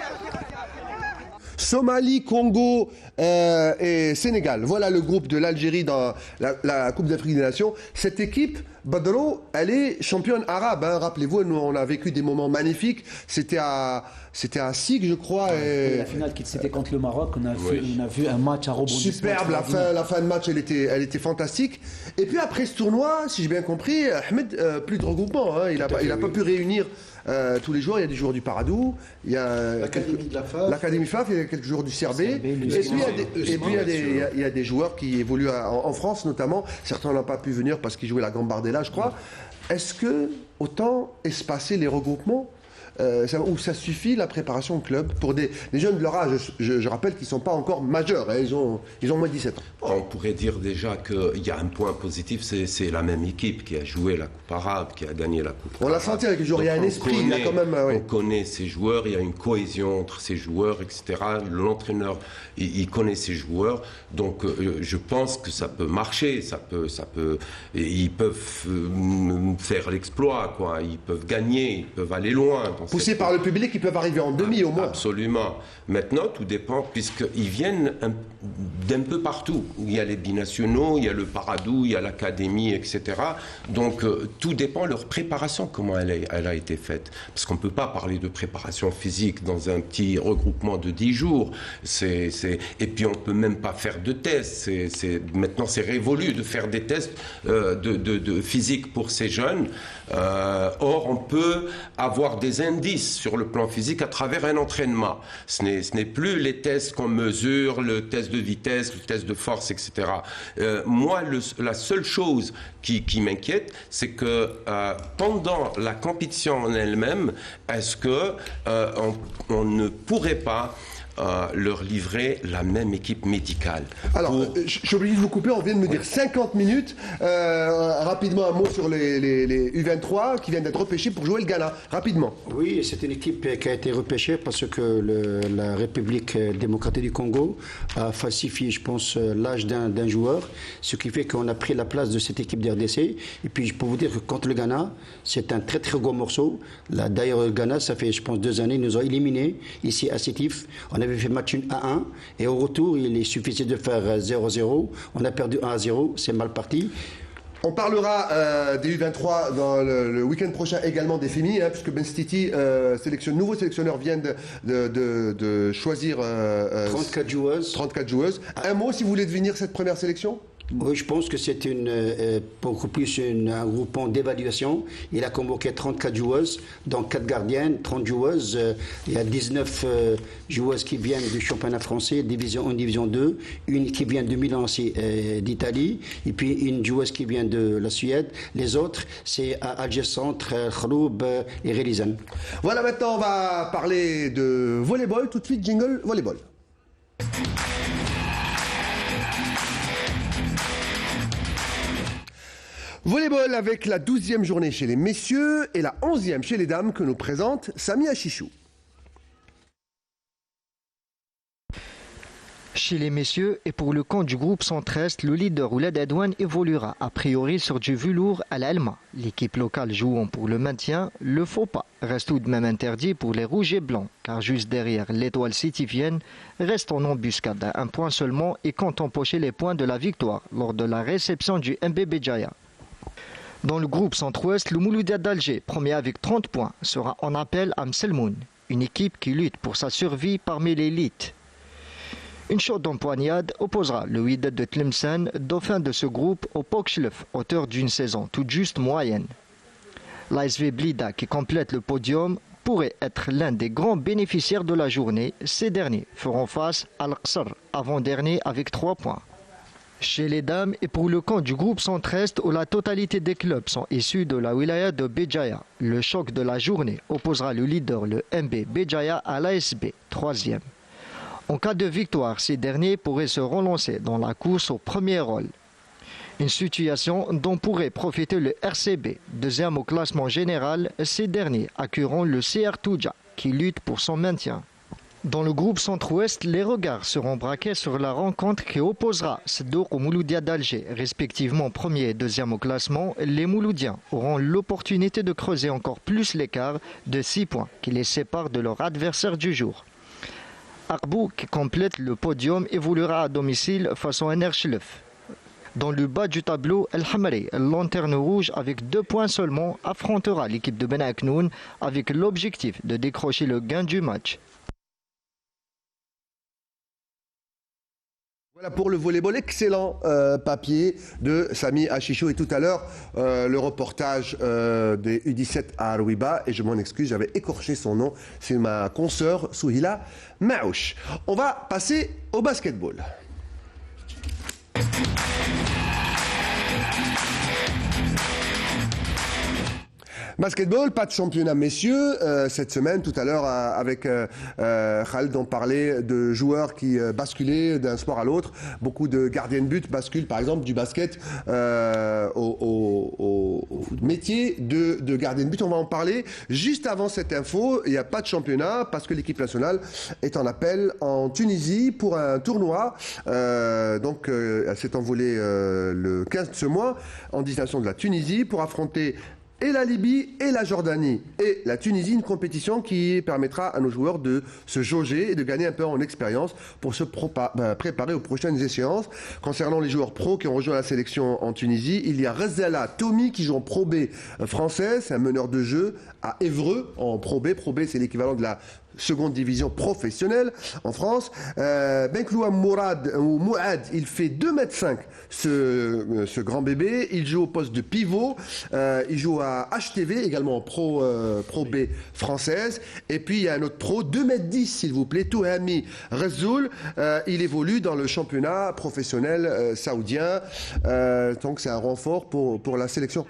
[SPEAKER 1] Somalie, Congo et Sénégal. Voilà le groupe de l'Algérie dans la Coupe d'Afrique des Nations. Cette équipe, Badro, elle est championne arabe. Hein. Rappelez-vous, nous on a vécu des moments magnifiques. C'était à SIG, je crois.
[SPEAKER 2] Et la finale qui c'était contre le Maroc, on a vu un match à rebondissement.
[SPEAKER 1] Superbe, la fin de match, elle était fantastique. Et puis après ce tournoi, si j'ai bien compris, Ahmed, plus de regroupement. Hein. Il n'a pas pu réunir tous les joueurs. Il y a des joueurs du Paradou, il y a
[SPEAKER 5] l'Académie de la FAF,
[SPEAKER 1] il y a quelques joueurs du CRB. Et puis il y a des joueurs qui évoluent en France notamment. Certains n'ont pas pu venir parce qu'ils jouaient la Gambardella, je crois. Est-ce que autant espacer les regroupements où ça suffit la préparation de club pour des jeunes de leur âge, je rappelle qu'ils ne sont pas encore majeurs, hein, ils ont moins de 17 ans.
[SPEAKER 3] On pourrait dire déjà qu'il y a un point positif, c'est la même équipe qui a joué la Coupe arabe, qui a gagné la Coupe arabe.
[SPEAKER 1] On l'a senti avec les joueurs, il y a un esprit, il y a quand même...
[SPEAKER 3] On connaît ces joueurs, il y a une cohésion entre ces joueurs, etc. L'entraîneur, il connaît ces joueurs, donc je pense que ça peut marcher, ils peuvent faire l'exploit, quoi. Ils peuvent gagner, ils peuvent aller loin.
[SPEAKER 1] Poussés par le public, ils peuvent arriver en demi au moins.
[SPEAKER 3] Absolument. Maintenant, tout dépend, puisqu'ils viennent d'un peu partout. Il y a les binationaux, il y a le Paradou, il y a l'académie, etc. Donc, tout dépend de leur préparation, comment elle a été faite. Parce qu'on ne peut pas parler de préparation physique dans un petit regroupement de 10 jours. Et puis, on ne peut même pas faire de tests. Maintenant, c'est révolu de faire des tests de physique pour ces jeunes. Or, on peut avoir des indices sur le plan physique à travers un entraînement. Ce n'est plus les tests qu'on mesure, le test de vitesse, le test de force, etc. Moi, la seule chose qui m'inquiète, c'est que pendant la compétition en elle-même, est-ce que on ne pourrait pas leur livrer la même équipe médicale.
[SPEAKER 1] Alors, je suis obligé de vous couper, on vient de me dire 50 minutes. Rapidement, un mot sur les U23 qui viennent d'être repêchés pour jouer le Ghana. Rapidement.
[SPEAKER 4] Oui, c'est une équipe qui a été repêchée parce que la République démocratique du Congo a falsifié, je pense, l'âge d'un joueur, ce qui fait qu'on a pris la place de cette équipe d'RDC. Et puis, je peux vous dire que contre le Ghana, c'est un très très gros morceau. D'ailleurs, le Ghana, ça fait, je pense, 2 années, ils nous ont éliminés ici à Sétif. On avait fait match 1-1 et au retour, il est suffisait de faire 0-0. On a perdu 1-0, c'est mal parti.
[SPEAKER 1] On parlera des U23 dans le week-end prochain, également des féminines, puisque Ben Stiti, nouveau sélectionneur, vient de choisir
[SPEAKER 4] 34
[SPEAKER 1] joueuses. Un mot si vous voulez devenir cette première sélection ?
[SPEAKER 4] Oui, je pense que c'est beaucoup plus un groupement d'évaluation. Il a convoqué 34 joueuses, dont 4 gardiennes, 30 joueuses. Il y a 19 joueuses qui viennent du championnat français, division 1, division 2. Une qui vient de Milan, d'Italie. Et puis une joueuse qui vient de la Suède. Les autres, c'est Alger Centre, Khroub et Relizan.
[SPEAKER 1] Voilà, maintenant on va parler de volleyball. Tout de suite, jingle volleyball. Volleyball avec la 12e journée chez les messieurs et la 11e chez les dames que nous présente Sami Achichou.
[SPEAKER 13] Chez les messieurs et pour le camp du groupe Centre-Est, le leader Ouled Adouane évoluera a priori sur du velours à l'Alma. L'équipe locale jouant pour le maintien, le faux pas reste tout de même interdit pour les rouges et blancs, car juste derrière l'étoile sétivienne reste en embuscade à un point seulement et compte empocher les points de la victoire lors de la réception du MB Béjaïa. Dans le groupe Centre-Ouest, le Mouloudia d'Alger, premier avec 30 points, sera en appel à Mselmoun, une équipe qui lutte pour sa survie parmi l'élite. Une chaude empoignade opposera le Wydad de Tlemcen, dauphin de ce groupe, au Pokchlef, auteur d'une saison toute juste moyenne. L'ASV Blida, qui complète le podium, pourrait être l'un des grands bénéficiaires de la journée. Ces derniers feront face à Al-Qsr, avant-dernier avec 3 points. Chez les dames et pour le camp du groupe Centre-Est où la totalité des clubs sont issus de la wilaya de Béjaïa, le choc de la journée opposera le leader, le MB Béjaïa, à l'ASB, 3e. En cas de victoire, ces derniers pourraient se relancer dans la course au premier rôle. Une situation dont pourrait profiter le RCB, deuxième au classement général. Ces derniers accueilleront le CR Touja qui lutte pour son maintien. Dans le groupe Centre-Ouest, les regards seront braqués sur la rencontre qui opposera Sdouk au Mouloudia d'Alger, respectivement premier et deuxième au classement. Les Mouloudiens auront l'opportunité de creuser encore plus l'écart de 6 points qui les séparent de leur adversaire du jour. Arbou, qui complète le podium, évoluera à domicile face au Enerchlef. Dans le bas du tableau, El Hamari, lanterne rouge avec 2 points seulement, affrontera l'équipe de Ben Aknoun avec l'objectif de décrocher le gain du match.
[SPEAKER 1] Voilà pour le volleyball, excellent papier de Sami Achichou. Et tout à l'heure, le reportage des U17 à Arouiba. Et je m'en excuse, j'avais écorché son nom. C'est ma consoeur Souhila Maouch. On va passer au basketball. Basketball, pas de championnat messieurs cette semaine. Tout à l'heure avec Khaled, on parlait de joueurs qui basculaient d'un sport à l'autre. Beaucoup de gardiens de but basculent par exemple du basket au métier de gardien de but. On va en parler juste avant cette info. Il n'y a pas de championnat parce que l'équipe nationale est en appel en Tunisie pour un tournoi. Donc elle s'est envolée le 15 de ce mois en destination de la Tunisie pour affronter et la Libye et la Jordanie et la Tunisie, une compétition qui permettra à nos joueurs de se jauger et de gagner un peu en expérience pour se préparer aux prochaines échéances. Concernant les joueurs pros qui ont rejoint la sélection en Tunisie, il y a Rezala Tomi qui joue en Pro B française, c'est un meneur de jeu à Évreux en Pro B. Pro B, c'est l'équivalent de la seconde division professionnelle en France. Benkloua Mouad, il fait 2,5 m ce grand bébé. Il joue au poste de pivot. Il joue à HTV, également en Pro B française. Et puis il y a un autre pro, 2,10 m s'il vous plaît, Touhami Rezoul. Il évolue dans le championnat professionnel saoudien. Donc c'est un renfort pour la sélection.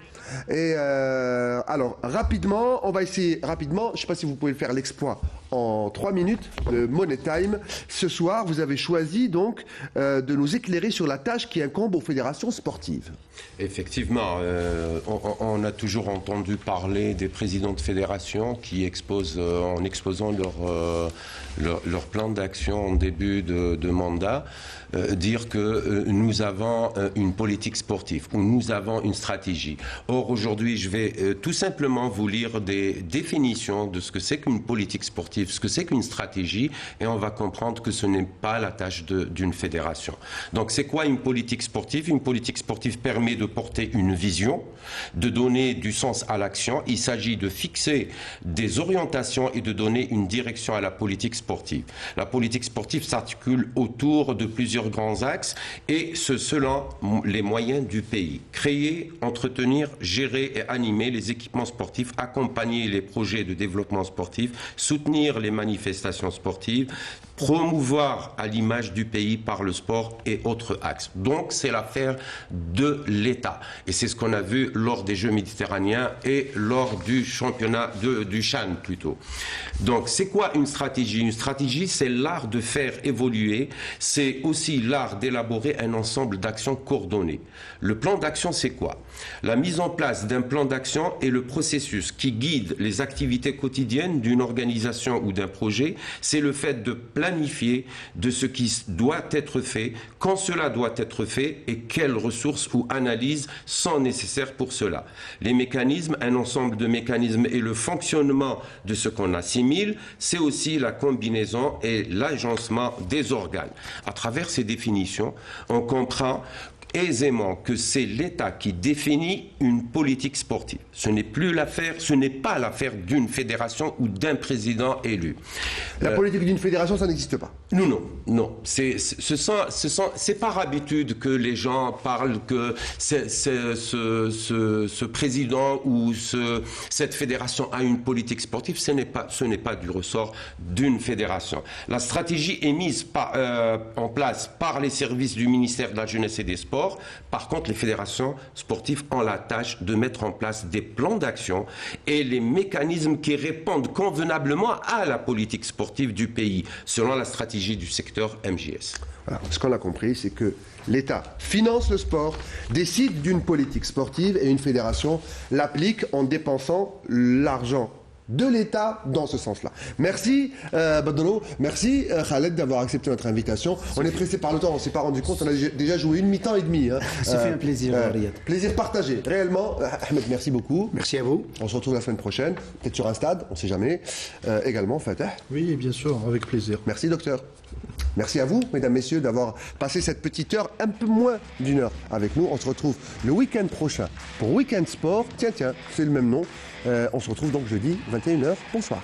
[SPEAKER 1] Et alors rapidement, on va essayer rapidement. Je ne sais pas si vous pouvez le faire l'exploit en 3 minutes de Money Time. Ce soir, vous avez choisi donc de nous éclairer sur la tâche qui incombe aux fédérations sportives.
[SPEAKER 3] Effectivement, on a toujours entendu parler des présidents de fédérations qui exposent, en exposant leur plan d'action en début de mandat, dire que nous avons une politique sportive ou nous avons une stratégie. Or, aujourd'hui, je vais tout simplement vous lire des définitions de ce que c'est qu'une politique sportive, ce que c'est qu'une stratégie, et on va comprendre que ce n'est pas la tâche d'une fédération. Donc, c'est quoi une politique sportive? Une politique sportive permet de porter une vision, de donner du sens à l'action. Il s'agit de fixer des orientations et de donner une direction à la politique sportive. La politique sportive s'articule autour de plusieurs grands axes et ce selon les moyens du pays. Créer, entretenir, gérer et animer les équipements sportifs, accompagner les projets de développement sportif, soutenir soutenir les manifestations sportives, promouvoir à l'image du pays par le sport et autres axes. Donc c'est l'affaire de l'État. Et c'est ce qu'on a vu lors des Jeux méditerranéens et lors du championnat du Chan plutôt. Donc c'est quoi une stratégie? Une stratégie, c'est l'art de faire évoluer, c'est aussi l'art d'élaborer un ensemble d'actions coordonnées. Le plan d'action, c'est quoi? La mise en place d'un plan d'action est le processus qui guide les activités quotidiennes d'une organisation ou d'un projet. C'est le fait de planifier de ce qui doit être fait, quand cela doit être fait et quelles ressources ou analyses sont nécessaires pour cela. Les mécanismes, un ensemble de mécanismes et le fonctionnement de ce qu'on assimile, c'est aussi la combinaison et l'agencement des organes. À travers ces définitions, on comprend aisément que c'est l'État qui définit une politique sportive. Ce n'est pas l'affaire d'une fédération ou d'un président élu.
[SPEAKER 1] La politique d'une fédération, ça n'existe pas.
[SPEAKER 3] Non. C'est par habitude que les gens parlent que ce président ou cette fédération a une politique sportive. Ce n'est pas du ressort d'une fédération. La stratégie est mise en place par les services du ministère de la Jeunesse et des Sports. Par contre, les fédérations sportives ont la tâche de mettre en place des plans d'action et les mécanismes qui répondent convenablement à la politique sportive du pays, selon la stratégie du secteur MJS.
[SPEAKER 1] Voilà. Ce qu'on a compris, c'est que l'État finance le sport, décide d'une politique sportive et une fédération l'applique en dépensant l'argent de l'État dans ce sens-là. Merci Badolo, merci Khaled d'avoir accepté notre invitation. On est pressé par le temps, on ne s'est pas rendu compte, on a déjà joué une mi-temps et demi.
[SPEAKER 2] Ça fait un plaisir, Riyad.
[SPEAKER 1] Plaisir partagé, réellement. Ahmed, merci beaucoup.
[SPEAKER 4] Merci à vous.
[SPEAKER 1] On se retrouve la semaine prochaine, peut-être sur un stade, on ne sait jamais. Également, Fatah.
[SPEAKER 5] Oui, bien sûr, avec plaisir.
[SPEAKER 1] Merci docteur. Merci à vous, mesdames, messieurs, d'avoir passé cette petite heure, un peu moins d'une heure avec nous. On se retrouve le week-end prochain pour Week-end Sport. Tiens, c'est le même nom. On se retrouve donc jeudi, 21h. Bonsoir.